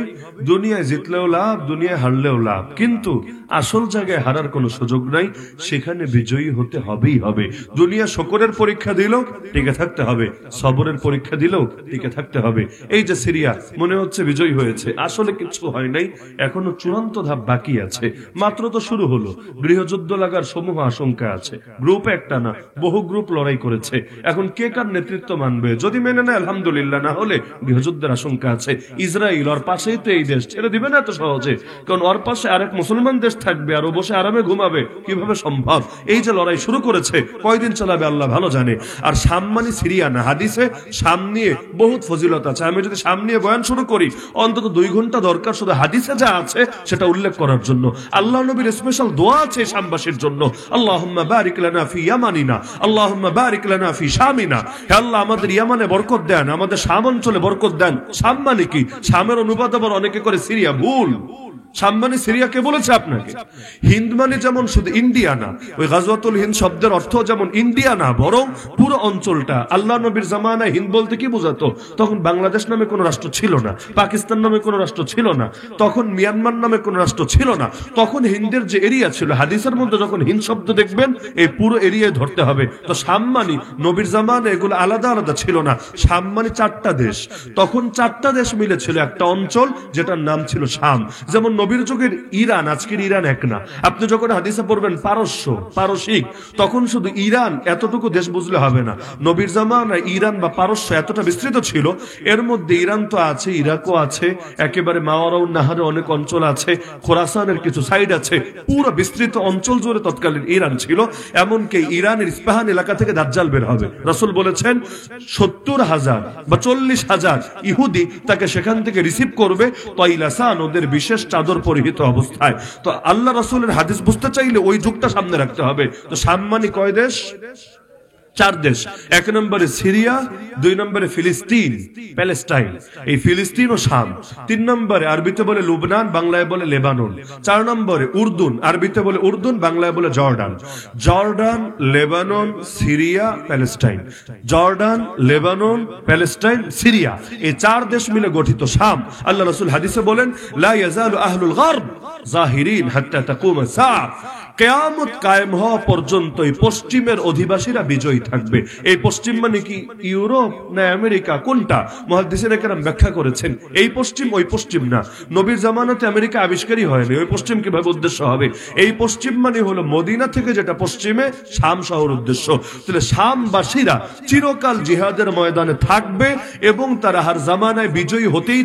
দুনিয়ায় জিতলেও লাভ, দুনিয়ায় হারলেও লাভ, কিন্তু আসল জায়গায় হারার কোনো সুযোগ নাই, সেখানে বিজয়ী হতে হবেই হবে। দুনিয়া শকরের পরীক্ষা দিলেও টিকে থাকতে হবে, সবরের পরীক্ষা দিলেও টিকে থাকতে হবে। এই যে সিরিয়া মনে হচ্ছে বিজয়ী হয়েছে, আসলে কিছু হয় নাই, এখনো চূড়ান্ত ধাপ বাকি আছে, মাত্র তো শুরু হলো। গৃহযুদ্ধ লাগার সমূহ আশঙ্কা আছে, গ্রুপ একটা না বহু গ্রুপ লড়াই করেছে। এখন কে কার নেতৃত্ব মানবে? যদি মেনে নেয় আলহামদুলিল্লাহ, না হলে গৃহযুদ্ধের আশঙ্কা আছে। ইসরায়েল, ওর পাশেই তো এই দেশ, ছেড়ে দিবে না এত সহজে, কারণ ওর পাশে আরেক মুসলমান দেশ থাকবে আর ও বসে আরামে ঘুমাবে, কিভাবে সম্ভব? এই যে লড়াই শুরু করেছে, কয়দিন চালাবে আল্লাহ ভালো জানে। আর শাম মানে সিরিয়া না, হাদিসে শাম নিয়ে বহুত ফজিলত আছে। আমি যদি শাম নিয়ে বয়ান শুরু করি, অন্তত 2 ঘন্টা দরকার শুধু হাদিসে যা আছে সেটা উল্লেখ করার জন্য। আল্লাহ নবীর স্পেশাল দোয়া আছে শামবাসীর জন্য, আল্লাহুম্মা বারিক লানা ফি ইয়ামানিনা, আল্লাহুম্মা বারিক লানা ফি শামিনা। হে আল্লাহ, আমাদের ইয়ামানে বরকত দেন, আমাদের শাম অঞ্চলে বরকত দেন। শাম মানে কি? শামের অনুবাদ আবার অনেকে করে সিরিয়া, ভুল। শাম মানে সিরিয়া কে বলেছে আপনাকে? হিন্দ মানে যেমন শুধু ইন্ডিয়া না, ওই গাজওয়াতুল হিন্দ শব্দের অর্থ যেমন ইন্ডিয়া না, বরং পুরো অঞ্চলটা। আল্লাহ নবীর জামানায় হিন্দ বলতে কি বোঝাতো? তখন বাংলাদেশ নামে কোনো রাষ্ট্র ছিল না, পাকিস্তান নামে কোনো রাষ্ট্র ছিল না, তখন মিয়ানমার নামে কোনো রাষ্ট্র ছিল না। তখন হিন্দের যে এরিয়া ছিল, হাদিসের মধ্যে যখন হিন্দ শব্দ দেখবেন এই পুরো এরিয়ায় ধরতে হবে। তো শাম মানে নবীর জামানায় এগুলো আলাদা আলাদা ছিল না। শাম মানে 4টা দেশ, তখন 4টা দেশ মিলে ছিল একটা অঞ্চল যেটার নাম ছিল শাম। যেমন নবীর যুগের ইরান, আজকের ইরান এক না। আপনি যখন হাদিসে পড়বেন পারস্যিক, তখন শুধু ইরান এতটুকু দেশ বুঝলে হবে না। নবীর জামানায় ইরান বা পারস্য এতটা বিস্তৃত ছিল, এর মধ্যে ইরান তো আছে, ইরাকও আছে, একেবারে মাওয়ারাউন নাহারে অনেক অঞ্চল আছে, খোরাসানের কিছু সাইড আছে, পুরো বিস্তৃত অঞ্চল জুড়ে তৎকালীন ইরান ছিল। এমনকি ইরানের ইস্পাহান এলাকা থেকে দাজ্জাল বের হবে। রাসূল বলেছেন 70,000 বা 40,000 ইহুদি তাকে সেখান থেকে রিসিভ করবে, তৈলাসান ওদের বিশেষ চাদর পরিহিত অবস্থায়। তো আল্লাহ রাসূলের হাদিস বুঝতে চাইলে ওই যুগটা সামনে রাখতে হবে। তো শাম মানে কয় দেশ? 4 দেশ। 1 নম্বরে সিরিয়া, 2 নম্বরে ফিলিস্তিন, প্যালেস্টাইন, এই ফিলিস্তিন ও শাম। 3 নম্বরে আরবিতে বলে লুবনান, বাংলায় বলে লেবানন। 4 নম্বরে উর্দুন, আরবিতে বলে উর্দুন, বাংলায় বলে Jordan. Jordan, Lebanon, Syria, Palestine. Jordan, Lebanon, Palestine, Syria, এই 4 দেশ মিলে গঠিত শাম। আল্লাহ রাসূল হাদিসে বলেন, লা ইয়াজালু আহলুল গারব জাহিরিন হাত্তা তাকুম আস-সাআ। কিয়ামত কায়েম হওয়া পর্যন্ত এই পশ্চিমের অধিবাসীরা বিজয়ী থাকবে। এই পশ্চিম মানে কি? ইউরোপ না আমেরিকা, কোনটা? মুহাদ্দিসিনে কেরাম ব্যাখ্যা করেছেন, এই পশ্চিম ওই পশ্চিম না। নবীর জামানাতে আমেরিকা আবিষ্কারই হয়নি, ওই পশ্চিম কিভাবে উদ্দেশ্য হবে? এই পশ্চিম মানে হলো মদিনা থেকে যেটা পশ্চিমে, শাম শহর উদ্দেশ্য। তাহলে শামবাসীরা চিরকাল জিহাদের ময়দানে থাকবে এবং তারা হার জামানায় বিজয়ী হতেই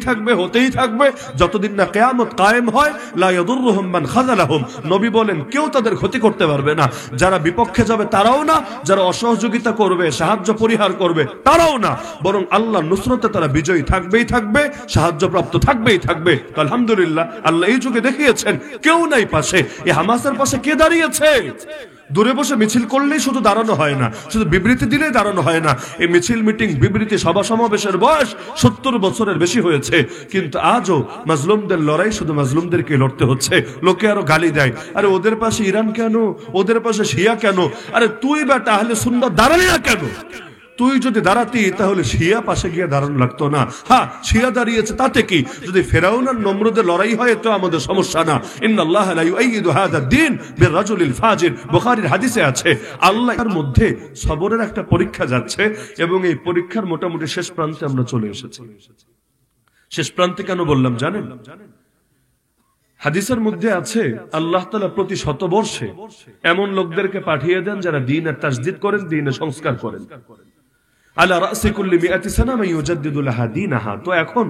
থাকবে যতদিন না কিয়ামত কায়েম হয়। লা ইয়াদুররুহুম মান খাযালাহুম, নবী বলেন কেউ তাদের ক্ষতি করতে পারবে না। যারা বিপক্ষে যাবে তারাও না, যারা অসহযোগিতা করবে, সাহায্য পরিহার করবে তারাও না, বরং আল্লাহর নুসরতে তারা বিজয়ী থাকবে, সাহায্যপ্রাপ্ত থাকবে। তো আলহামদুলিল্লাহ, আল্লাহ এই যুগে দেখিয়েছেন কেউ নাই পাশে। এই হামাসের পাশে কে দাঁড়িয়েছে? দূরে বসে মিছিল করলেই শুধু দাঁড়ানো হয় না, শুধু বিবৃতি দিলেই দাঁড়ানো হয় না। এই মিছিল, মিটিং, বিবৃতি, সভা সমাবেশের বয়স 70 বছরের বেশি হয়েছে, কিন্তু আজও মাজলুমদের লড়াই শুধু মাজলুমদেরকে লড়তে হচ্ছে। লোকে আরো গালি দেয়, আরে ওদের পাশে ইরান কেন, ওদের পাশে শিয়া কেন? আরে তুই বেটা আহলে সুন্নাত দাঁড়ালি না কেন? তুই যদি দাঁড়াতি তাহলে শিয়া পাশে গিয়ে দাঁড়ানো লাগতো না। হ্যাঁ, শিয়া দাঁড়িয়েছে তাতে কি? যদি ফেরাউন আর নমরুদের লড়াই হয় তো আমাদের সমস্যা না। ইন্নাল্লাহা লা ইউআইয়িদু হাযা দ্বীন বিররাজুলিল ফাজির, বুখারীর হাদিসে আছে। আল্লাহর মধ্যে সবরের একটা পরীক্ষা যাচ্ছে এবং এই পরীক্ষার মোটামুটি শেষ প্রান্তে আমরা চলে এসেছি। শেষ প্রান্তে কেন বললাম জানেন? হাদিসের মধ্যে আছে আল্লাহ তাআলা প্রতি শতবর্ষে এমন লোকদেরকে পাঠিয়ে দেন যারা দ্বীনের তাসদীদ করেন, দ্বীনের সংস্কার করেন। আলা রাসি কুল্লি মিআতি সানা মান ইউজাদ্দিদু লাহা দীনাহা। তো এখন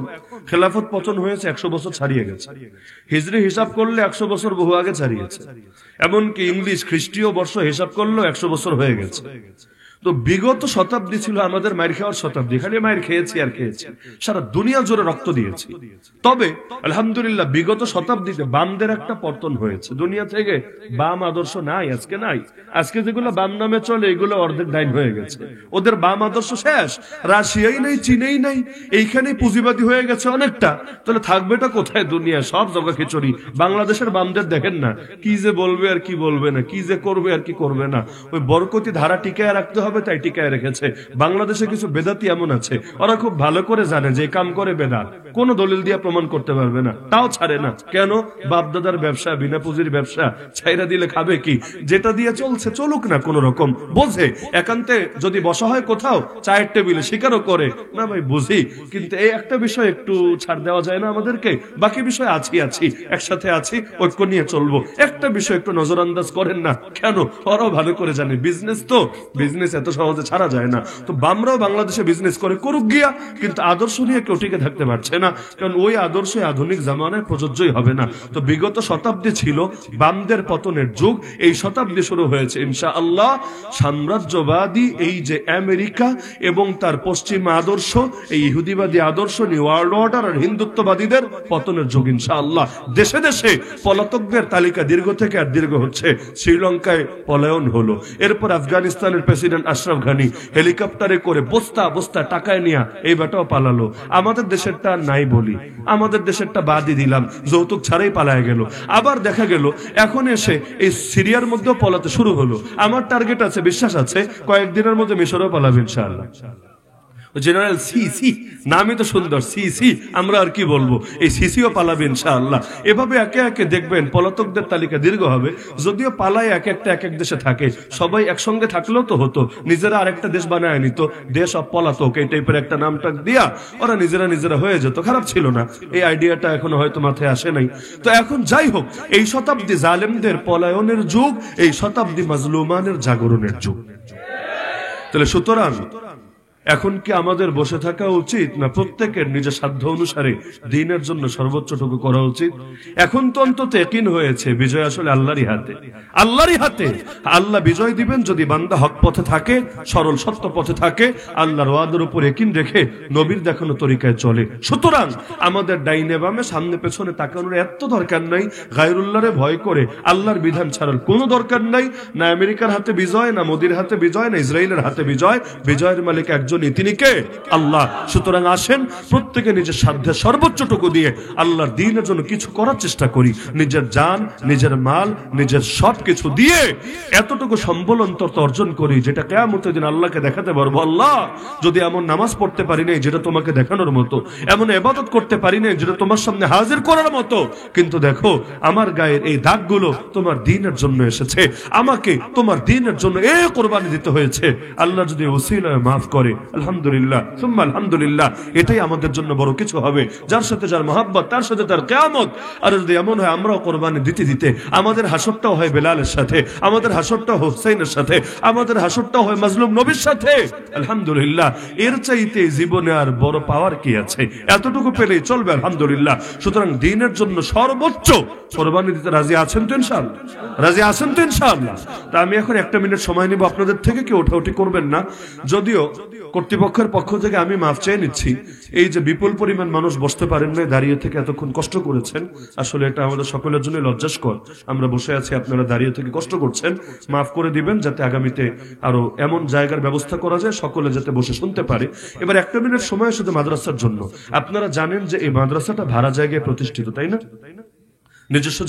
খেলাফত পতন হয়েছে, 100 বছর ছাড়িয়ে গেছে। হিজরি হিসাব করলে 100 বছর বহু আগে ছাড়িয়েছে। এমনকি ইংলিশ খ্রিস্টীয় বর্ষ হিসাব করলেও 100 বছর হয়ে গেছে। তো বিগত শতাব্দী ছিল আমাদের মায়ের খাওয়ার শতাব্দী, খালি মায়ের খেয়েছি আর খেয়েছি, সারা দুনিয়া জুড়ে রক্ত দিয়েছি। তবে আলহামদুলিল্লাহ বিগত শতাব্দীতে বামদের একটা পতন হয়েছে, দুনিয়া থেকে বাম আদর্শ নাই, আজকে নাই। আজকে যেগুলো বাম নামে চলে এগুলো অর্ধেক ডাইন হয়ে গেছে, ওদের বাম আদর্শ শেষ। রাশিয়াই নাই, চীনেই নাই, এইখানে পুঁজিবাদী হয়ে গেছে অনেকটা। তাহলে থাকবেটা কোথায়? দুনিয়া সব জায়গা খিচুড়ি। বাংলাদেশের বামদের দেখেন না, কি যে বলবে আর কি বলবে না, কি যে করবে আর কি করবে না। ওই বরকতি ধারা টিকায় রাখতে হবে তাই টিকায় রেখেছে। বাংলাদেশে কিছু বেদাতি এমন আছে, ওরা খুব ভালো করে জানে যে কাম করে বেদাত, কোন দলিল দিয়ে প্রমাণ করতে পারবে না, তাও ছাড়ে না। কেন? বাপদাদার ব্যবসা, বিনা পুঁজির ব্যবসা, ছাইরা দিলে খাবে কি? যেটা দিয়ে চলছে চলুক না, কোন রকম বোঝে। একান্তে যদি বসা হয় কোথাও চায়ের টেবিলে, স্বীকারও করে না ভাই বুঝি, কিন্তু এই একটা বিষয় একটু ছাড় দেওয়া যায় না আমাদেরকে? বাকি বিষয় আছি একসাথে আছি, ঐক্য নিয়ে চলবো। একটা বিষয় একটু নজরআন্দাজ করেন না কেন? ওরাও ভালো করে জানে বিজনেস, তো বিজনেস এত সহজে ছাড়া যায় না। তো বামরাও বাংলাদেশে বিজনেস করে, করুক গিয়া, কিন্তু আদর্শ নিয়ে কেউ টিকে থাকতে পারছে না। না, কারণ ওই আদর্শ আধুনিক জামানায় প্রযোজ্যই হবে না। তো বিগত শতাব্দী ছিল বামদের পতনের যুগ, এই শতাব্দী শুরু হয়েছে ইনশাআল্লাহ সাম্রাজ্যবাদী এই যে আমেরিকা এবং তার পশ্চিমা আদর্শ, এই ইহুদিবাদী আদর্শ, নিউ ওয়ার্ল্ড অর্ডার আর হিন্দুত্ববাদীদের পতনের যুগ ইনশাআল্লাহ। দেশে দেশে পলাতকদের তালিকা দীর্ঘ থেকে আর দীর্ঘ হচ্ছে। শ্রীলঙ্কায় পলায়ন হলো, এরপর আফগানিস্তানের প্রেসিডেন্ট আশরাফ ঘানি হেলিকপ্টারে করে বস্তা বস্তা টাকায় নিয়ে এই বেটাও পালালো। আমাদের দেশেরটা নাই বলি, আমাদের দেশেরটা বাদই দিলাম, যৌতুক ছাড়াই পালায় গেল। আবার দেখা গেল এখন এসে এই সিরিয়ার মধ্যেও পলাতে শুরু হলো। আমার টার্গেট আছে, বিশ্বাস আছে, কয়েকদিনের মধ্যে মিশরেও পালাবে ইনশাআল্লাহ। জেনারেল সিসি নামই তো সুন্দর, সিসি, আমরা আর কি বলবো, এই সিসিও পালাবে ইনশাআল্লাহ। এভাবে একে একে দেখবেন পলাতকদের তালিকা দীর্ঘ হবে। যদিও পালায় এক একটা এক এক দেশে থাকে, সবাই একসঙ্গে থাকলেও তো হতো, নিজেরা আরেকটা দেশ বানায় নিত, দেশ অফ পলাতক এই টাইপের একটা নামটা দিয়া ওরা নিজেরা হয়ে যেত, খারাপ ছিল না। এই আইডিয়াটা এখনো হয়তো মাথায় আসে নাই। তো এখন যাই হোক, এই শতাব্দী জালেমদের পলায়নের যুগ, এই শতাব্দী মাজলুমানের জাগরণের যুগ। তাহলে সুতরাং এখন কি আমাদের বসে থাকা উচিত, না প্রত্যেকের নিজের সাধ্য অনুসারে দ্বীনের জন্য সর্বোচ্চটুকু করা উচিত? এখন তো অন্তত ইয়াকিন হয়েছে বিজয় আসলে আল্লাহরই হাতে, আল্লাহরই হাতে। আল্লাহ বিজয় দিবেন যদি বান্দা হক পথে থাকে, সরল সত্য পথে থাকে, আল্লাহর ওয়াদার উপর ইয়াকিন রেখে নবীর দেখানো তরিকায় চলে। সুতরাং আমাদের ডাইনে বামে সামনে পেছনে তাকানোর এত দরকার নাই। গায়রুল্লাহরে ভয় করে আল্লাহর বিধান ছাড়ার কোনো দরকার নাই। না আমেরিকার হাতে বিজয়, না মোদির হাতে বিজয়, না ইসরায়েলের হাতে বিজয়। বিজয়ের মালিক একজন, তিনি কে? আল্লাহ। সুতরাং আসেন প্রত্যেকে নিজের সাধ্যের সর্বোচ্চটুকু দিয়ে আল্লাহর দ্বীনের জন্য কিছু করার চেষ্টা করি। নিজের জান, নিজের মাল, নিজের সবকিছু দিয়ে এতটুকু সম্বল অন্তত অর্জন করি যেটা কিয়ামতের দিন আল্লাহকে দেখাতে পারবো। আল্লাহ, যদি এমন নামাজ পড়তে পারি নাই যেটা তোমাকে দেখানোর মতো, এমন ইবাদত করতে পারি নাই যেটা তোমার সামনে হাজির করার মতো, কিন্তু দেখো আমার গায়ের এই দাগগুলো তোমার দ্বীনের জন্য এসেছে, আমাকে তোমার দ্বীনের জন্য কোরবানি দিতে হয়েছে। আল্লাহ যদি ওসিলায় মাফ করে, আলহামদুলিল্লাহ, সুম্মা আলহামদুলিল্লাহ, এটাই আমাদের জন্য বড় কিছু হবে। যার সাথে যার মহব্বত, তার সাথে তার কিয়ামত। আর যদি এমন হয় আমরাও কোরবানি দিতে দিতে আমাদের হাসরটাও হয় বেলালের সাথে, আমাদের হাসরটাও হুসাইনের সাথে, আমাদের হাসরটাও হয় মাজলুম নবীর সাথে, আলহামদুলিল্লাহ। এর চাইতে জীবনে আর বড় পাওয়ার কি আছে? এতটুকু পেলেই চলবে, আলহামদুলিল্লাহ। সুতরাং দ্বীনের জন্য সর্বোচ্চ কোরবানি দিতে রাজি আছেন তো ইনশাআল্লাহ? রাজি আছেন তো ইনশাআল্লাহ? তা আমি এখন একটা মিনিট সময় নিব আপনাদের থেকে, কেউ ওঠাউঠি করবেন না। যদিও কর্তৃপক্ষের পক্ষ থেকে আমি মাফ চেয়ে নিচ্ছি, এই যে বিপুল পরিমাণ মানুষ বসতে পারেন না, দাঁড়িয়ে থেকে এতক্ষণ কষ্ট করেছেন, আসলে এটা আমাদের সকলের জন্য লজ্জাস্কর। আমরা বসে আছি, আপনারা দাঁড়িয়ে থেকে কষ্ট করছেন, মাফ করে দিবেন, যাতে আগামীতে আরো এমন জায়গার ব্যবস্থা করা যায় সকলে যাতে বসে শুনতে পারে। এবার একটা মিনিট সময় শুধু মাদ্রাসার জন্য। আপনারা জানেন যে এই মাদ্রাসাটা ভাড়া জায়গায় প্রতিষ্ঠিত, তাই না? নিজস্ব